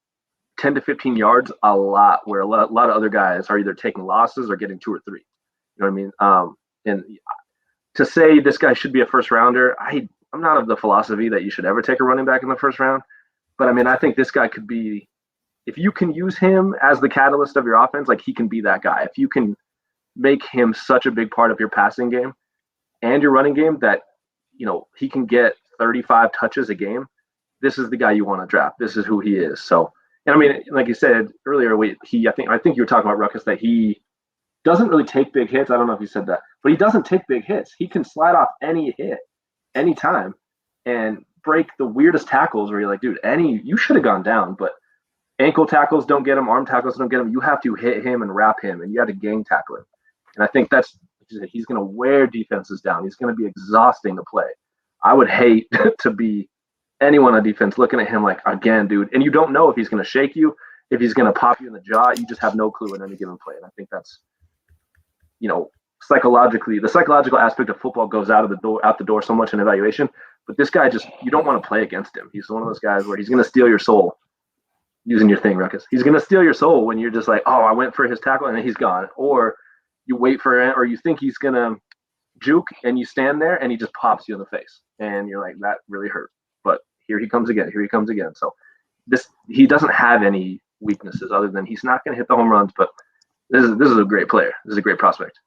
Speaker 3: 10 to 15 yards a lot, where a lot of other guys are either taking losses or getting 2 or 3. You know what I mean? And to say this guy should be a first rounder, I'm not of the philosophy that you should ever take a running back in the first round. But I think this guy could be, if you can use him as the catalyst of your offense, he can be that guy. If you can make him such a big part of your passing game, and your running game that, he can get 35 touches a game, this is the guy you want to draft. This is who he is. So, and I mean, like you said earlier, I think you were talking about Ruckus, that he doesn't really take big hits. I don't know if you said that, but he doesn't take big hits. He can slide off any hit, anytime, and break the weirdest tackles where you're like, dude, you should have gone down, but ankle tackles don't get him, arm tackles don't get him. You have to hit him and wrap him, and you have to gang tackle him. And I think he's going to wear defenses down. He's going to be exhausting to play. I would hate to be anyone on defense looking at him like, again, dude, and you don't know if he's going to shake you, if he's going to pop you in the jaw. You just have no clue in any given play. And I think that's, psychologically, the psychological aspect of football goes out the door so much in evaluation. But this guy you don't want to play against him. He's one of those guys where he's going to steal your soul. Using your thing, Ruckus. He's going to steal your soul when you're just like, oh, I went for his tackle and then he's gone. Or you wait for it, or you think he's going to juke and you stand there and he just pops you in the face. And you're like, that really hurt. But here he comes again. So he doesn't have any weaknesses other than he's not going to hit the home runs, but this is a great player. This is a great prospect.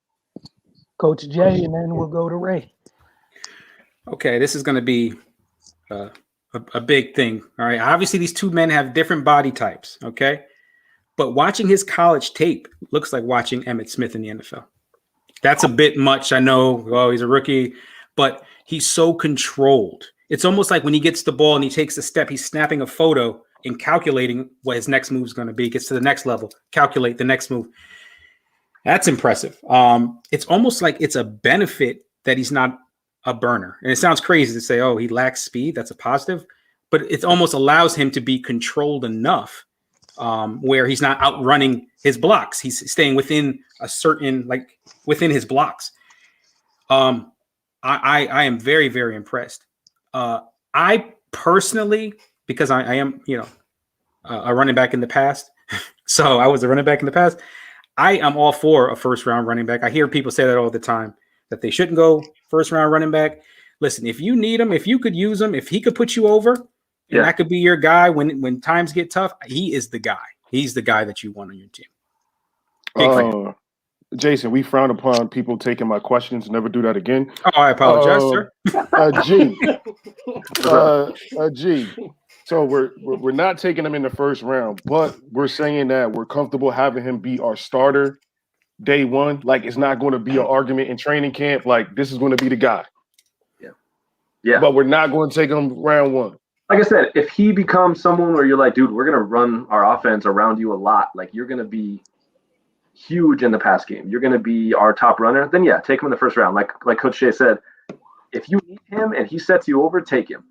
Speaker 1: Coach Jay, and then we'll go to Ray.
Speaker 4: Okay, this is going to be a big thing. All right. Obviously, these two men have different body types. Okay. But watching his college tape looks like watching Emmitt Smith in the NFL. That's a bit much. I know. Oh, he's a rookie, but he's so controlled. It's almost like when he gets the ball and he takes a step, he's snapping a photo and calculating what his next move is going to be. Gets to the next level, calculate the next move. That's impressive. It's almost like it's a benefit that he's not a burner. And it sounds crazy to say, oh, he lacks speed. That's a positive, but it almost allows him to be controlled enough where he's not outrunning his blocks. He's staying within within his blocks. I am very, very impressed. I personally, because I am, a running back in the past. So I was a running back in the past. I am all for a first round running back. I hear people say that all the time, that they shouldn't go first round running back. Listen, if you need him, if you could use him, if he could put you over, and that could be your guy when times get tough, he is the guy. He's the guy that you want on your team.
Speaker 2: Jason, we frown upon people taking my questions. Never do that again.
Speaker 4: Oh, I apologize, sir.
Speaker 2: G. So we're not taking him in the first round, but we're saying that we're comfortable having him be our starter day one. Like, it's not going to be an argument in training camp. Like, this is going to be the guy. Yeah. But we're not going to take him round one.
Speaker 3: Like I said, if he becomes someone where you're like, dude, we're going to run our offense around you a lot. Like, you're going to be huge in the pass game. You're going to be our top runner. Then take him in the first round. Like Coach Shea said, if you need him and he sets you over, take him.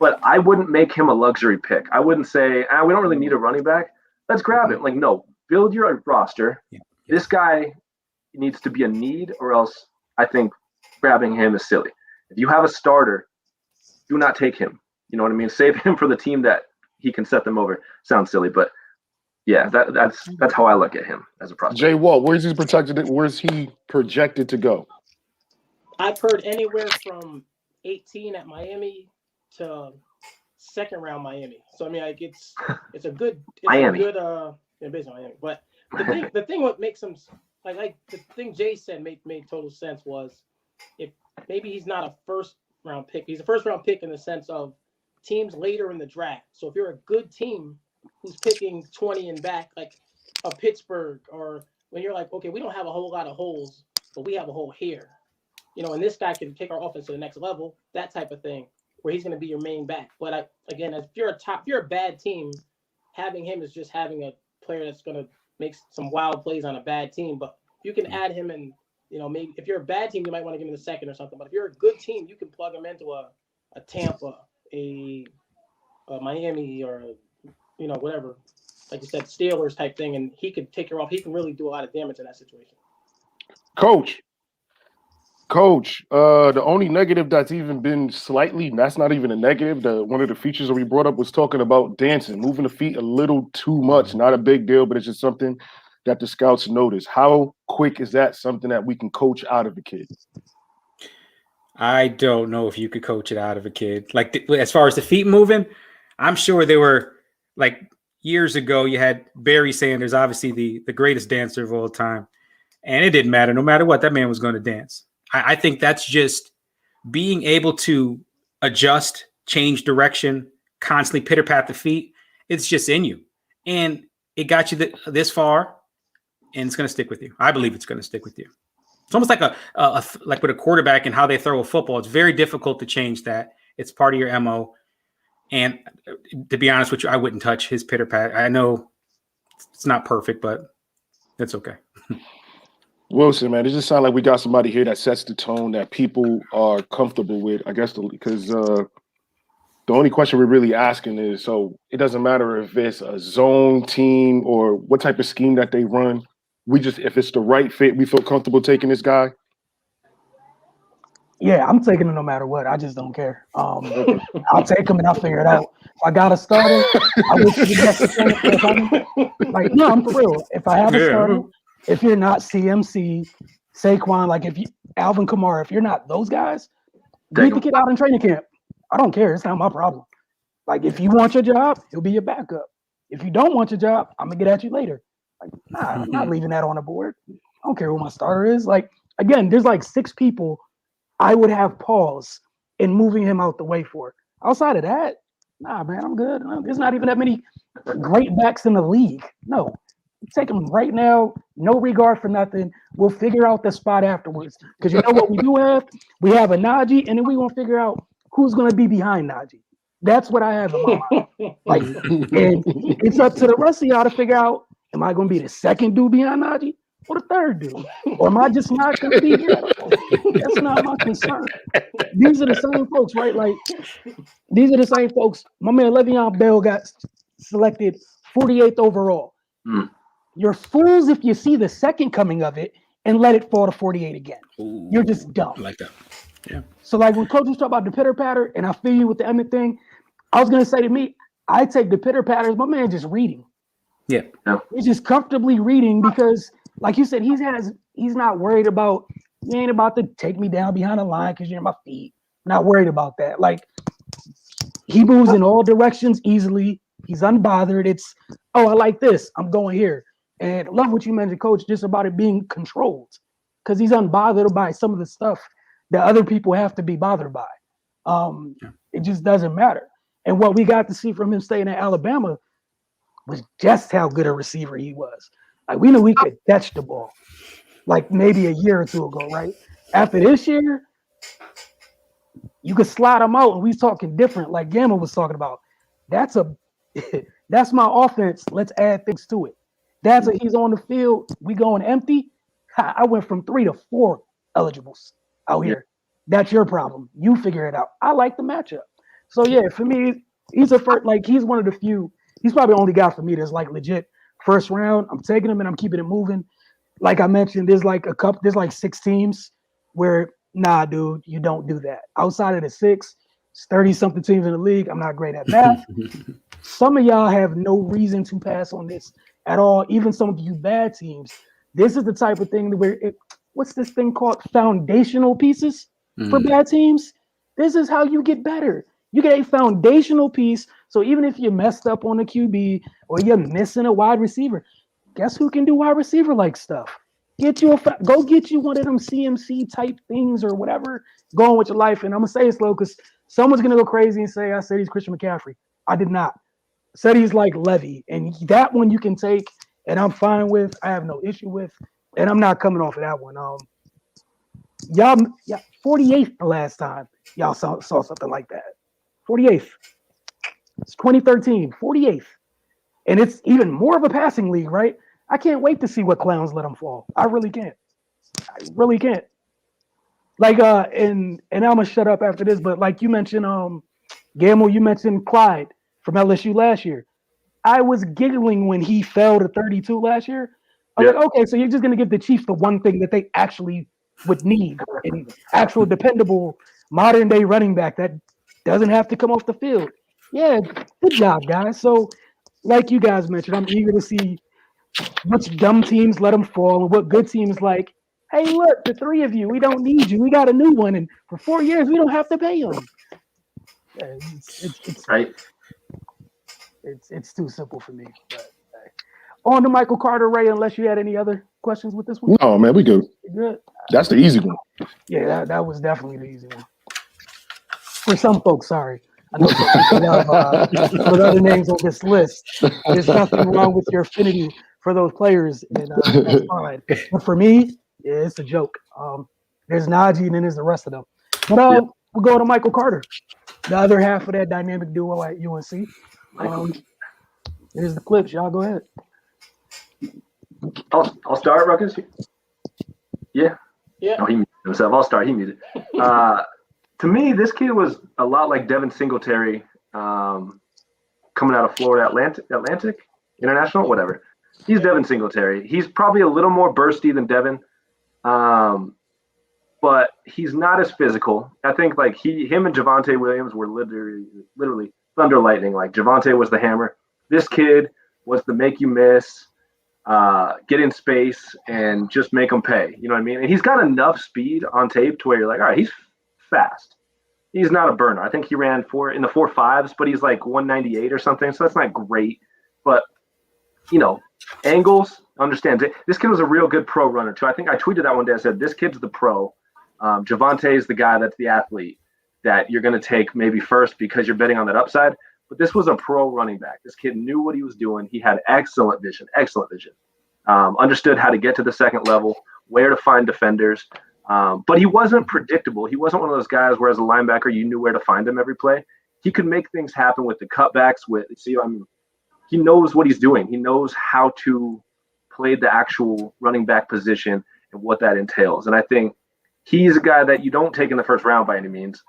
Speaker 3: But I wouldn't make him a luxury pick. I wouldn't say, we don't really need a running back. Let's grab him. Like, no, build your roster. Yeah. This guy needs to be a need, or else I think grabbing him is silly. If you have a starter, do not take him. You know what I mean? Save him for the team that he can set them over. Sounds silly, but yeah, that's how I look at him as a prospect.
Speaker 2: Jay Walt, where's he projected to go?
Speaker 5: I've heard anywhere from 18 at Miami to second round Miami. So I mean, like it's a good
Speaker 3: Miami.
Speaker 5: Based on Miami. But the thing what makes him like the thing Jay said made total sense was, if maybe he's not a first round pick, he's a first round pick in the sense of teams later in the draft. So if you're a good team who's picking 20 and back, like a Pittsburgh, or when you're like, okay, we don't have a whole lot of holes, but we have a hole here, and this guy can take our offense to the next level, that type of thing, where he's going to be your main back. But if you're a bad team, having him is just having a player that's going to make some wild plays on a bad team. But you can add him and, maybe if you're a bad team, you might want to give him the second or something. But if you're a good team, you can plug him into a Tampa, a Miami, or whatever, like you said, Steelers type thing, and he could take her off. He can really do a lot of damage in that situation.
Speaker 2: Coach, the only negative that's even been that's not even a negative. One of the features that we brought up was talking about dancing, moving the feet a little too much. Not a big deal, but it's just something that the scouts notice. How quick is that something that we can coach out of the kid?
Speaker 4: I don't know if you could coach it out of a kid. Like, as far as the feet moving, I'm sure they were like years ago. You had Barry Sanders, obviously the greatest dancer of all time, and it didn't matter. No matter what, that man was going to dance. I think that's just being able to adjust, change direction, constantly pitter pat the feet. It's just in you, and it got you this far, and it's going to stick with you. I believe it's going to stick with you. It's almost like like with a quarterback and how they throw a football. It's very difficult to change that. It's part of your MO. And to be honest with you, I wouldn't touch his pitter pat. I know it's not perfect, but it's okay.
Speaker 2: Wilson, man, it just sounds like we got somebody here that sets the tone that people are comfortable with. I guess because the only question we're really asking is, so it doesn't matter if it's a zone team or what type of scheme that they run. If it's the right fit, we feel comfortable taking this guy.
Speaker 1: Yeah, I'm taking him no matter what. I just don't care. I'll take him and I'll figure it out. If I got a starter, I wish the best like, no, I'm for real. If I have a starter, if you're not CMC, Saquon, like if you Alvin Kamara, if you're not those guys, beat the kid out in training camp. I don't care. It's not my problem. Like if you want your job, he'll be your backup. If you don't want your job, I'm gonna get at you later. Like, nah, I'm not leaving that on the board. I don't care who my starter is. Like, again, there's like 6 people I would have pause in moving him out the way for. Outside of that, nah, man, I'm good. There's not even that many great backs in the league. No, take him right now. No regard for nothing. We'll figure out the spot afterwards. Because you know what we do have? We have a Najee, and then we won't figure out who's going to be behind Najee. That's what I have in my mind. Like, and it's up to the rest of y'all to figure out, am I going to be the second dude behind Najee or the third dude? Or am I just not going to be here? That's not my concern. These are the same folks, right? Like, these are the same folks. My man Le'Veon Bell got selected 48th overall. You're fools if you see the second coming of it and let it fall to 48 again.
Speaker 4: Ooh,
Speaker 1: you're just dumb.
Speaker 4: I like that. Yeah.
Speaker 1: So like when coaches talk about the pitter patter, and I feel you with the Emmett thing, I was gonna say to me, I take the pitter patters. My man just reading.
Speaker 4: Yeah.
Speaker 1: He's just comfortably reading because, like you said, he's not worried about. You ain't about to take me down behind the line because you're in my feet. Not worried about that. Like he moves in all directions easily. He's unbothered. It's, oh, I like this. I'm going here. And love what you mentioned, Coach, just about it being controlled. Because he's unbothered by some of the stuff that other people have to be bothered by. It just doesn't matter. And what we got to see from him staying at Alabama was just how good a receiver he was. Like we knew he could catch the ball. Like maybe a year or two ago, right? After this year, you could slide him out, and we talking different. Like Gamma was talking about. That's my offense. Let's add things to it. He's on the field. We going empty. I went from 3 to 4 eligibles out here. That's your problem. You figure it out. I like the matchup. So yeah, for me, he's he's one of the few. He's probably the only guy for me that's like legit first round. I'm taking him and I'm keeping it moving. Like I mentioned, there's like 6 teams where, nah, dude, you don't do that. Outside of the 6, 30-something teams in the league, I'm not great at math. Some of y'all have no reason to pass on this at all. Even some of you bad teams. This is the type of thing where what's this thing called? Foundational pieces for bad teams. This is how you get better. You get a foundational piece. So even if you messed up on a QB or you're missing a wide receiver, guess who can do wide receiver like stuff? Go get you one of them CMC type things or whatever. Go on with your life. And I'm gonna say it slow because someone's gonna go crazy and say I said he's Christian McCaffrey. I did not. I said he's like Levy, and that one you can take, and I'm fine with. I have no issue with, and I'm not coming off of that one. Y'all 48th the last time y'all saw something like that. 48th. It's 2013, 48th. And it's even more of a passing league, right? I can't wait to see what clowns let them fall. I really can't. Like, and I'm gonna shut up after this, but like you mentioned, Gamble, you mentioned Clyde from LSU last year. I was giggling when he fell to 32 last year. I was like, okay, so you're just gonna give the Chiefs the one thing that they actually would need, an actual dependable modern day running back that doesn't have to come off the field. Yeah, good job, guys. So, like you guys mentioned, I'm eager to see which dumb teams let them fall and what good teams like, hey, look, the 3 of you, we don't need you. We got a new one, and for 4 years, we don't have to pay them. Yeah, it's
Speaker 3: right.
Speaker 1: It's too simple for me. But, on to Michael Carter, Ray, unless you had any other questions with this one.
Speaker 2: No, man, we good.
Speaker 1: Good.
Speaker 2: That's the easy one.
Speaker 1: Yeah, that was definitely the easy one. For some folks, sorry. I know some people have with other names on this list. There's nothing wrong with your affinity for those players, and that's fine. But for me, yeah, it's a joke. There's Najee and then there's the rest of them. But we'll go to Michael Carter, the other half of that dynamic duo at UNC. Here's the clips. Y'all go ahead.
Speaker 3: I'll start, Ruckus. Yeah.
Speaker 5: Yeah.
Speaker 3: No, he muted himself. I'll start. He muted. To me, this kid was a lot like Devin Singletary, coming out of Florida Atlantic International, whatever. He's Devin Singletary. He's probably a little more bursty than Devin, but he's not as physical. I think like him and Javonte Williams were literally thunder lightning. Like Javonte was the hammer. This kid was the make you miss, get in space and just make them pay. You know what I mean? And he's got enough speed on tape to where you're like, all right, he's fast. He's not a burner. I think he ran in the 4.5s, but he's like 198 or something. So that's not great. But, angles, understands it. This kid was a real good pro runner too. I think I tweeted that one day. I said, this kid's the pro. Javonte is the guy that's the athlete that you're going to take maybe first because you're betting on that upside. But this was a pro running back. This kid knew what he was doing. He had excellent vision. Understood how to get to the second level, where to find defenders. But he wasn't predictable. He wasn't one of those guys where as a linebacker, you knew where to find him every play. He could make things happen with the cutbacks. He knows what he's doing. He knows how to play the actual running back position and what that entails. And I think he's a guy that you don't take in the first round by any means,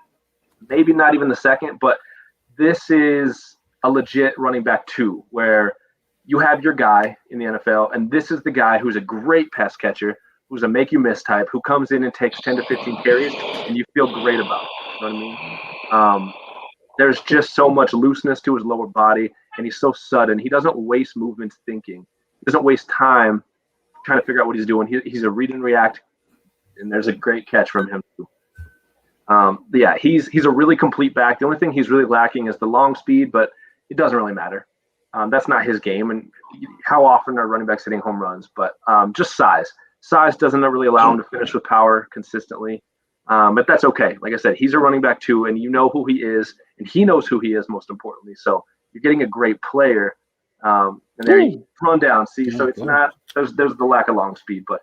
Speaker 3: maybe not even the second, but this is a legit running back 2 where you have your guy in the NFL, and this is the guy who's a great pass catcher, who's a make you miss type, who comes in and takes 10 to 15 carries, and you feel great about it. You know what I mean? There's just so much looseness to his lower body, and he's so sudden. He doesn't waste movements thinking. He doesn't waste time trying to figure out what he's doing. He's a read and react, and there's a great catch from him too. He's a really complete back. The only thing he's really lacking is the long speed, but it doesn't really matter. That's not his game. And how often are running backs hitting home runs? But just size. Size doesn't really allow him to finish with power consistently. But that's okay. Like I said, he's a running back 2, and you know who he is, and he knows who he is most importantly. So you're getting a great player. And there you run down. See, so it's not there's the lack of long speed, but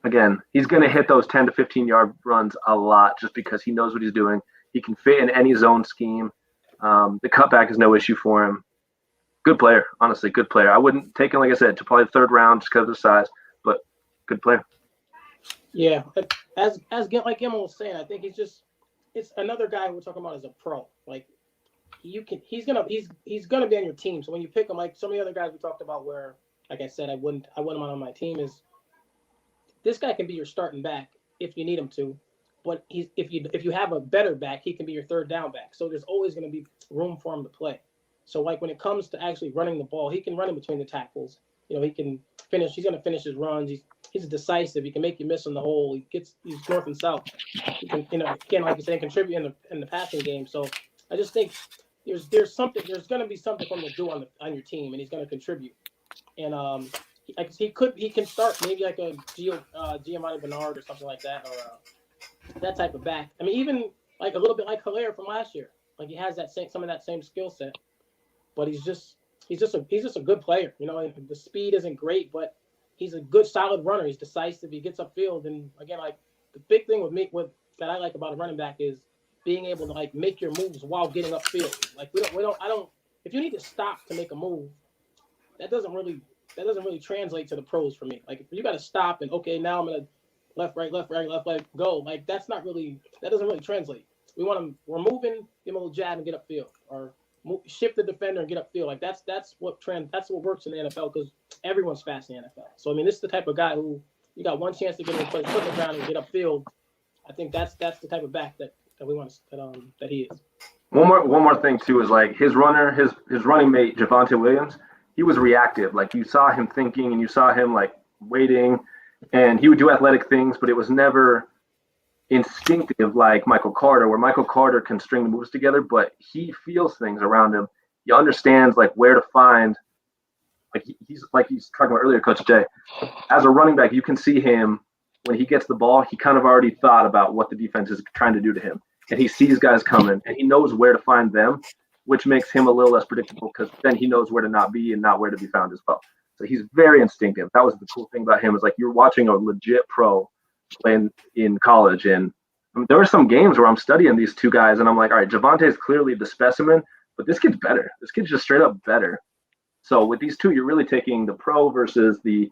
Speaker 3: again, he's going to hit those 10 to 15-yard runs a lot just because he knows what he's doing. He can fit in any zone scheme. The cutback is no issue for him. Good player, honestly, good player. I wouldn't take him, like I said, to probably the 3rd round just because of his size, but good player.
Speaker 5: Yeah, as like Emma was saying, I think it's another guy we're talking about as a pro. Like he's gonna be on your team. So when you pick him, like some of the other guys we talked about, where like I said, I wouldn't want him on my team. Is this guy can be your starting back if you need him to, but if you have a better back, he can be your 3rd down back. So there's always going to be room for him to play. So like when it comes to actually running the ball, he can run in between the tackles. He can finish. He's going to finish his runs. He's decisive. He can make you miss in the hole. He's north and south. He can, again, like you said, contribute in the passing game. So I just think there's something. There's going to be something for him to do on your team, and he's going to contribute. And he can start maybe like a Giovanni Bernard or something like that, or that type of back. I mean, even like a little bit like Hilaire from last year. Like he has some of that same skill set, but he's just a good player. The speed isn't great, but he's a good solid runner. He's decisive. He gets upfield, and again, like the big thing that I like about a running back is being able to like make your moves while getting upfield. Like I don't. If you need to stop to make a move, that doesn't really translate to the pros for me. Like if you got to stop and okay, now I'm gonna left, right, go. Like that doesn't really translate. We're moving, give him a little jab and get upfield, or shift the defender and get upfield. Like that's what works in the NFL because everyone's fast in the NFL. So I mean, this is the type of guy who you got one chance to get him to put the ground and get upfield. I think that's the type of back that we want that he is.
Speaker 3: One more thing too is like his running mate Javonte Williams. He was reactive. Like you saw him thinking and you saw him like waiting, and he would do athletic things, but it was never instinctive like Michael Carter, where Michael Carter can string the moves together, but he feels things around him. He understands like where to find. Like he's talking about earlier, Coach Jay. As a running back, you can see him when he gets the ball, he kind of already thought about what the defense is trying to do to him. And he sees guys coming, and he knows where to find them, which makes him a little less predictable because then he knows where to not be and not where to be found as well. So he's very instinctive. That was the cool thing about him, is like you're watching a legit pro playing in college. And there were some games where I'm studying these two guys, and I'm like, all right, Javonte is clearly the specimen, but this kid's better. This kid's just straight up better. So with these two, you're really taking the pro versus the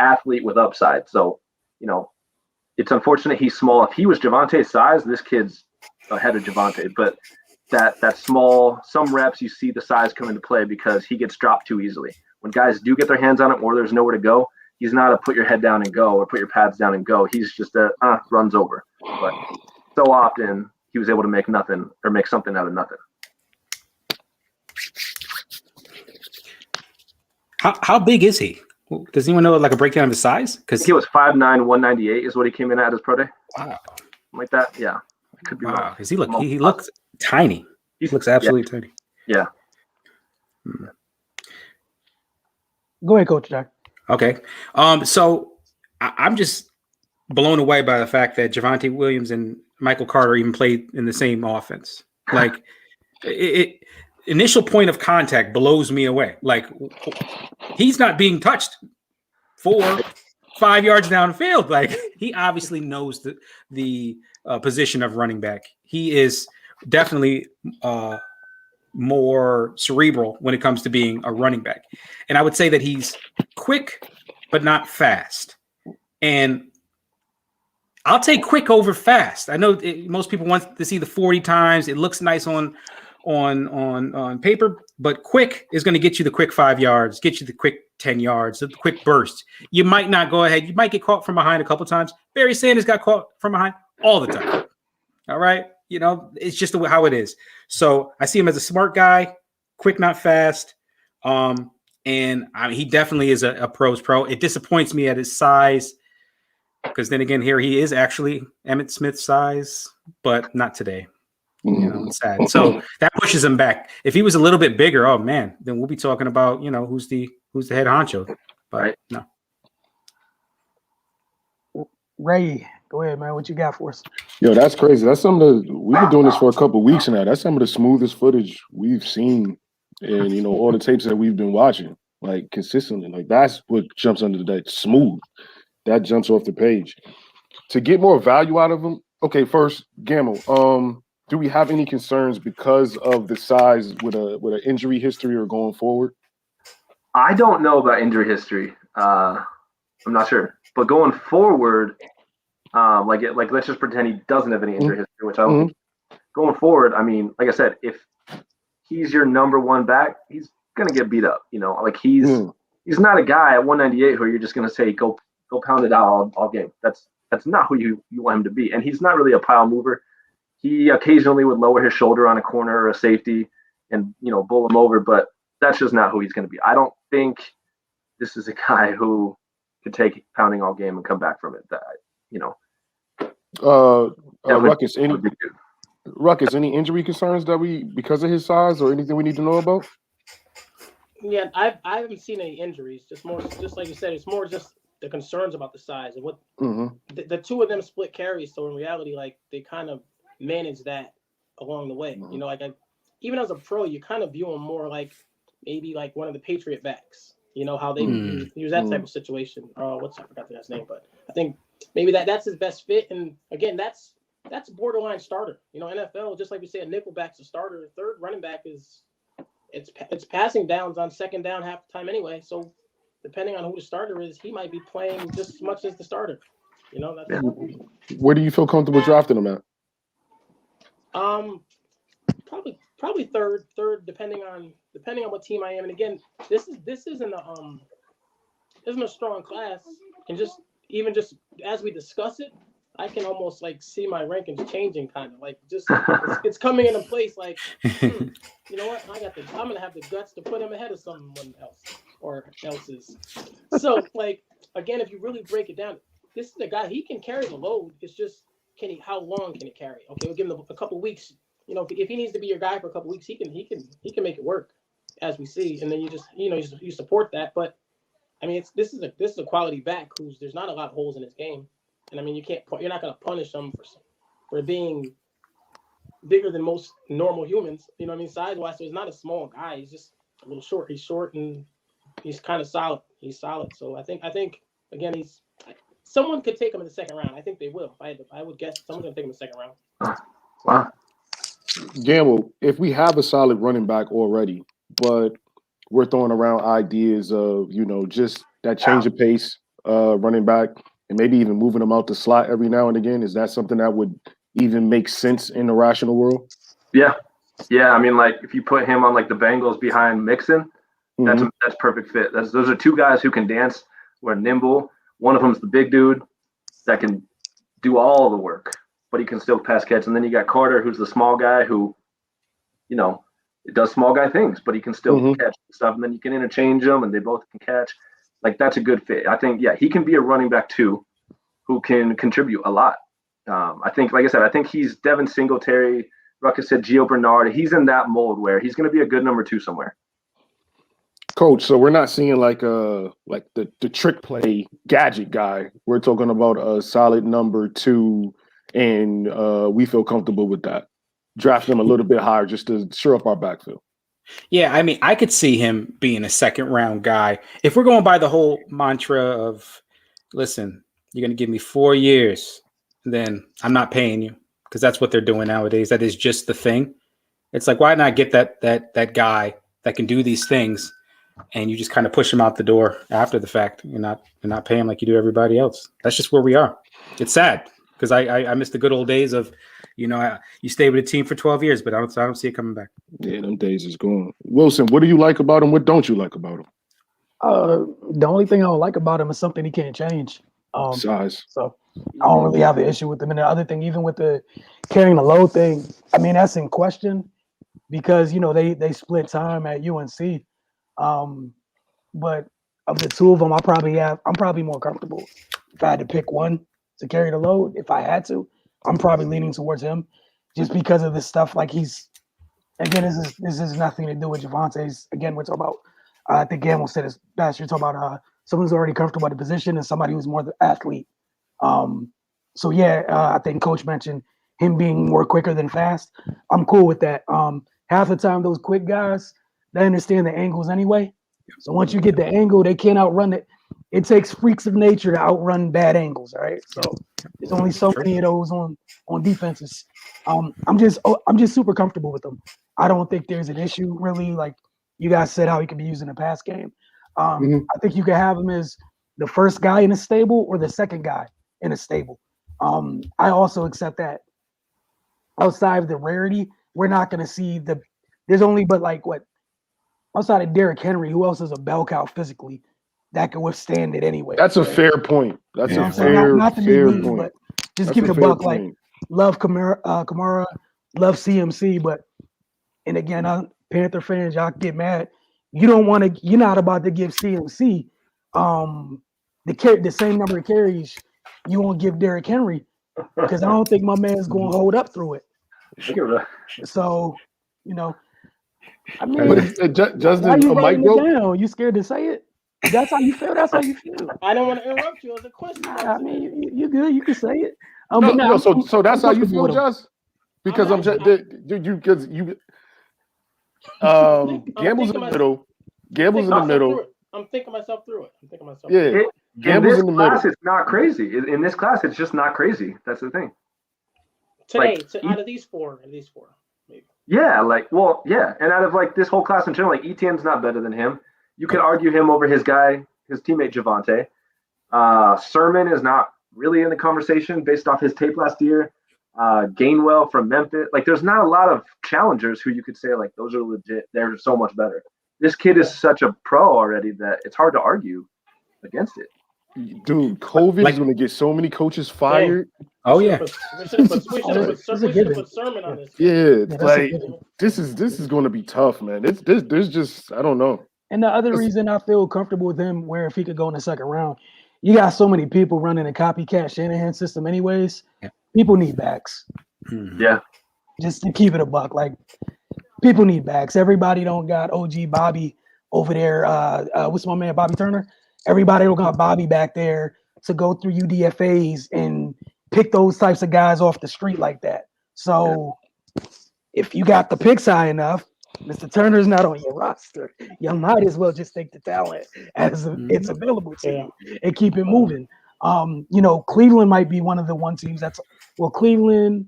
Speaker 3: athlete with upside. So, it's unfortunate he's small. If he was Javonte's size, this kid's ahead of Javonte. But that small, some reps, you see the size come into play because he gets dropped too easily. When guys do get their hands on it or there's nowhere to go, he's not a put your head down and go or put your pads down and go. He's just runs over. But so often he was able to make nothing or make something out of nothing.
Speaker 4: How big is he? Does anyone know like a breakdown of his size? Because
Speaker 3: he was 5'9", 198 is what he came in at his pro day.
Speaker 4: Wow.
Speaker 3: Like that, yeah. Could be
Speaker 4: wow. Because he looks tiny. He looks absolutely tiny.
Speaker 3: Yeah.
Speaker 1: Go ahead, Coach Jack.
Speaker 4: Okay. So I'm just blown away by the fact that Javonte Williams and Michael Carter even played in the same offense. Like initial point of contact blows me away. Like he's not being touched 4-5 yards downfield. Like he obviously knows the position of running back. He is definitely more cerebral when it comes to being a running back. And I would say that he's quick, but not fast. And I'll take quick over fast. I know most people want to see the 40 times. It looks nice on paper, but quick is going to get you the quick 5 yards, get you the quick 10 yards, the quick burst. You might not go ahead. You might get caught from behind a couple times. Barry Sanders got caught from behind all the time. All right. It's just how it is. So I see him as a smart guy, quick, not fast. He definitely is a pro's pro. It disappoints me at his size because then again, here he is actually Emmitt Smith's size, but not today. It's sad. So that pushes him back. If he was a little bit bigger, oh man, then we'll be talking about, who's the head honcho. But
Speaker 3: right.
Speaker 4: No.
Speaker 1: Ray, go ahead, man. What you got for us?
Speaker 2: Yo, that's crazy. That's we've been doing this for a couple of weeks now. That's some of the smoothest footage we've seen and all the tapes that we've been watching, like consistently. Like that's what jumps under the smooth. That jumps off the page. To get more value out of him, okay, first, Gamble, do we have any concerns because of the size with an injury history or going forward?
Speaker 3: I don't know about injury history. I'm not sure. But going forward, let's just pretend he doesn't have any injury history, which I don't think. Going forward, I mean, like I said, if he's your number one back, he's gonna get beat up. He's not a guy at 198 who you're just gonna say go pound it out all game. That's not who you want him to be. And he's not really a pile mover. He occasionally would lower his shoulder on a corner or a safety and bull him over, but that's just not who he's gonna be. I don't think this is a guy who could take pounding all game and come back from it.
Speaker 2: Ruckus, any injury concerns because of his size or anything we need to know about?
Speaker 5: Yeah, I haven't seen any injuries. Just like you said, it's more just the concerns about the size and what the two of them split carries. So in reality, like they kind of manage that along the way. Even as a pro, you kind of view him more like maybe like one of the Patriot backs. How they use that type of situation. I forgot the guy's name, but I think maybe that's his best fit. And again, that's borderline starter. NFL, just like we say, a nickel back's a starter. A third running back it's passing downs on second down half the time anyway. So depending on who the starter is, he might be playing just as much as the starter.
Speaker 2: Where do you feel comfortable drafting him at?
Speaker 5: Probably third, depending on what team I am. And again, this isn't a strong class. And just as we discuss it, I can almost like see my rankings changing, kind of like just it's coming into place. Like, you know what? I'm gonna have the guts to put him ahead of someone else or else's. So like again, if you really break it down, this is the guy. He can carry the load. It's just how long can he carry? Okay, we'll give him a couple weeks. If he needs to be your guy for a couple weeks, he can make it work, as we see. And then you just you support that. But I mean, this is a quality back there's not a lot of holes in his game. and I mean you're not going to punish him for being bigger than most normal humans. You know what I mean? Size wise, so he's not a small guy. He's just a little short. He's short and he's kind of solid. He's solid. So I think again someone could take him in the second round. I think they will. I would guess someone's gonna take him in the second round.
Speaker 3: Wow.
Speaker 2: Gamble, if we have a solid running back already, but we're throwing around ideas of, just that change of pace running back and maybe even moving them out the slot every now and again, is that something that would even make sense in the rational world?
Speaker 3: Yeah. I mean, like if you put him on like the Bengals behind Mixon, that's perfect fit. Those are two guys who can dance, who are nimble. One of them's the big dude that can do all the work, but he can still pass catch. And then you got Carter, who's the small guy who, does small guy things, but he can still catch stuff. And then you can interchange them, and they both can catch. Like that's a good fit. I think, he can be a running back too, who can contribute a lot. I think, like I said, I think he's Devin Singletary. Ruckus said Gio Bernard. He's in that mold where he's going to be a good number 2 somewhere.
Speaker 2: Coach, so we're not seeing like the trick play gadget guy. We're talking about a solid number 2, and we feel comfortable with that. Draft him a little bit higher just to shore up our backfield.
Speaker 4: Yeah, I mean, I could see him being a second round guy. If we're going by the whole mantra of, listen, you're going to give me 4 years, then I'm not paying you, because that's what they're doing nowadays. That is just the thing. It's like, why not get that guy that can do these things, and you just kind of push him out the door after the fact. You're not paying like you do everybody else. That's just where we are. It's sad because I miss the good old days of, you stay with a team for 12 years, but I don't see it coming back.
Speaker 2: Yeah, them days is gone. Wilson, what do you like about him? What don't you like about him?
Speaker 1: The only thing I don't like about him is something he can't change.
Speaker 2: Size.
Speaker 1: So I don't really have an issue with him. And the other thing, even with the carrying the load thing, I mean, that's in question because, they split time at UNC. But of the two of them, I'm probably more comfortable. If I had to pick one to carry the load, if I had to, I'm probably leaning towards him just because of this stuff. Like this is nothing to do with Javonte's. Again, we're talking about, I think Gamble said this best. You're talking about someone who's already comfortable at the position and somebody who's more the athlete. I think Coach mentioned him being more quicker than fast. I'm cool with that. Half the time, those quick guys, they understand the angles anyway. So once you get the angle, they can't outrun it. It takes freaks of nature to outrun bad angles, all right? So there's only so many of those on defenses. I'm just super comfortable with them. I don't think there's an issue really. Like you guys said, how he could be used in a pass game. I think you can have him as the first guy in a stable or the second guy in a stable. I also accept that. Outside of the rarity, we're not going to see there's only but like what outside of Derrick Henry, who else is a bell cow physically that can withstand it anyway?
Speaker 2: That's a fair point. That's a fair point.
Speaker 1: But just give it a buck. Like love Kamara, love CMC, but and again, Panther fans, y'all get mad. You're not about to give CMC the same number of carries you won't give Derrick Henry because I don't think my man's going to hold up through it. So, I mean,
Speaker 2: Justin,
Speaker 1: you
Speaker 2: Mike
Speaker 1: down? You scared to say it? That's how you feel. That's how you feel.
Speaker 5: I don't want to interrupt you. As a question.
Speaker 1: I mean, you good. You can say it.
Speaker 2: So that's how you feel, Just because Gamble's in the middle. Gamble's in the middle.
Speaker 5: I'm thinking myself through it.
Speaker 2: Yeah. Gamble's in the middle.
Speaker 3: It's not crazy. In this class, it's just not crazy. That's the thing.
Speaker 5: Today, out of these four, maybe.
Speaker 3: Yeah, and out of like this whole class in general, like Etienne's not better than him. You could argue him over his teammate Javonte. Sermon is not really in the conversation based off his tape last year. Gainwell from Memphis. Like, there's not a lot of challengers who you could say like those are legit. They're so much better. This kid is such a pro already that it's hard to argue against it.
Speaker 2: Dude, COVID is going to get so many coaches fired.
Speaker 4: Oh yeah,
Speaker 5: we should have put Sermon on this.
Speaker 2: Yeah, like this is going to be tough, man. There's just I don't know.
Speaker 1: And the other reason I feel comfortable with him, where if he could go in the second round, you got so many people running a copycat Shanahan system, anyways. Yeah. People need backs.
Speaker 3: Yeah,
Speaker 1: just to keep it a buck, like people need backs. Everybody don't got OG Bobby over there. What's my man Bobby Turner? Everybody don't got Bobby back there to go through UDFAs and pick those types of guys off the street like that. So if you got the picks high enough, Mr. Turner's not on your roster. You might as well just take the talent as it's available to you and keep it moving. Cleveland might be one of the one teams Cleveland,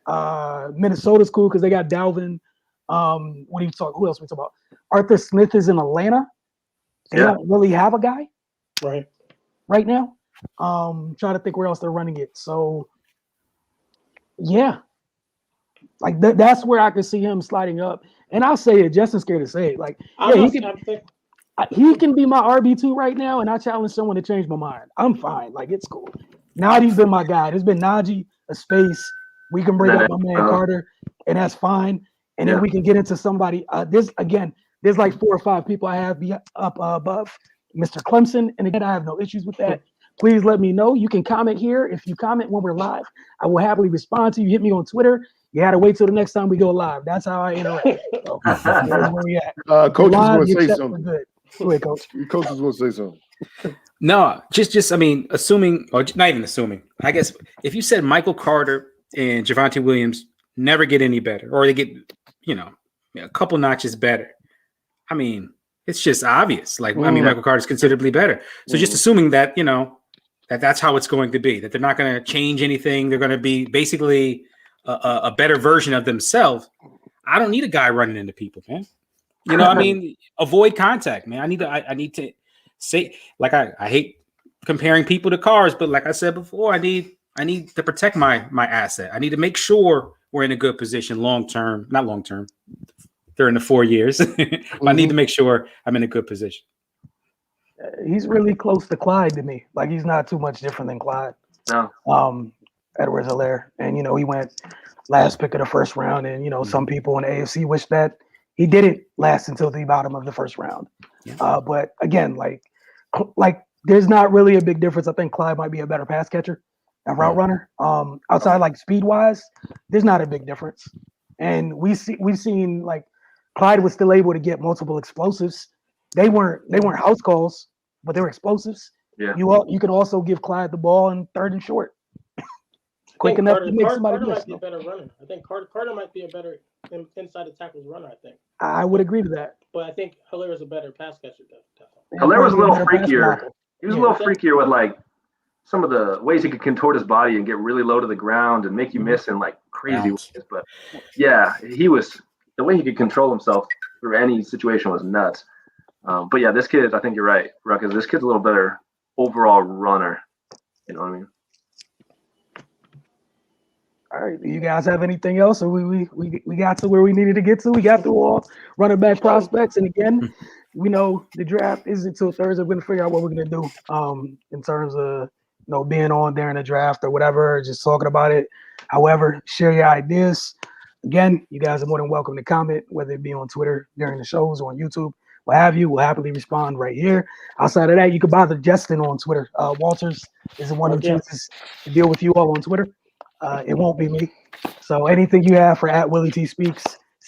Speaker 1: Minnesota's cool because they got Dalvin. Who else we talk about? Arthur Smith is in Atlanta. They don't really have a guy right now. Trying to think where else they're running it. So yeah. Like that's where I could see him sliding up. And I'll say it, Justin's scared to say it. Like, he can be my RB2 right now, and I challenge someone to change my mind. I'm fine. Like, it's cool. Najee's been my guy. There's been Najee, a space. We can bring up my man Carter, and that's fine. And then we can get into somebody. There's like 4 or 5 people I have up above Mr. Clemson. And again, I have no issues with that. Please let me know. You can comment here. If you comment when we're live, I will happily respond to you. Hit me on Twitter. You had to wait till the next time we go live. That's how I interact. So that's where we at.
Speaker 2: Coach is going to say something.
Speaker 1: Good. Go ahead, Coach.
Speaker 2: Coach is going to say something.
Speaker 4: No, assuming, or not even assuming. I guess if you said Michael Carter and Javonte Williams never get any better, or they get, a couple notches better. I mean, it's just obvious. Like, Michael Carter is considerably better. So just assuming that, that's how it's going to be, that they're not going to change anything. They're going to be basically a better version of themselves. I don't need a guy running into people, man. Avoid contact, man. I need to say, like, I hate comparing people to cars, but like I said before, I need to protect my asset. I need to make sure we're in a good position not long term. During the 4 years, I need to make sure I'm in a good position.
Speaker 1: He's really close to Clyde to me. Like, he's not too much different than Clyde.
Speaker 3: No.
Speaker 1: Edwards-Helaire. And, he went last pick of the first round. And, some people in the AFC wish that he didn't last until the bottom of the first round. Yeah. But again, like there's not really a big difference. I think Clyde might be a better pass catcher and route runner. Outside, like, speed-wise, there's not a big difference. And we've seen, like, Clyde was still able to get multiple explosives. They weren't house calls, but they were explosives.
Speaker 3: Yeah.
Speaker 1: You could also give Clyde the ball in 3rd and short. Quick enough to make somebody
Speaker 5: Carter
Speaker 1: miss.
Speaker 5: might be a better runner. I think Carter might be a better inside the tackles runner, I think.
Speaker 1: I would agree to that.
Speaker 5: But I think Helaire is a better pass catcher.
Speaker 3: Helaire was a little freakier. He was a little freakier with, like, some of the ways he could contort his body and get really low to the ground and make you miss in, like, crazy ways. But yeah, the way he could control himself through any situation was nuts. But yeah, this kid, I think you're right, Ruckus. This kid's a little better overall runner. You know what I mean?
Speaker 1: All right. Do you guys have anything else? Or we got to where we needed to get to? We got through all running back prospects. And again, we know the draft isn't until Thursday. We're going to figure out what we're going to do in terms of being on during the draft or whatever, just talking about it. However, share your ideas. Again, you guys are more than welcome to comment, whether it be on Twitter during the shows or on YouTube, what have you. We'll happily respond right here. Outside of that, you can bother Justin on Twitter. Walters is the one who chooses to deal with you all on Twitter. It won't be me. So anything you have for @WillieT Speaks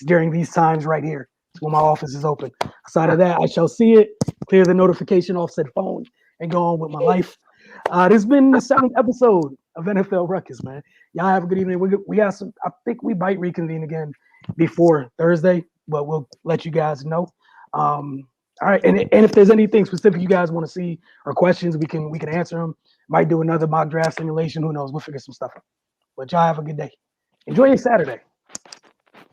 Speaker 1: during these times right here, it's when my office is open. Outside of that, I shall see it, clear the notification off said phone, and go on with my life. This has been the 7th episode of NFL Ruckus, man. Y'all have a good evening. We got some. I think we might reconvene again before Thursday, but we'll let you guys know. All right, and if there's anything specific you guys want to see or questions, we can answer them. Might do another mock draft simulation. Who knows? We'll figure some stuff out. But y'all have a good day. Enjoy your Saturday.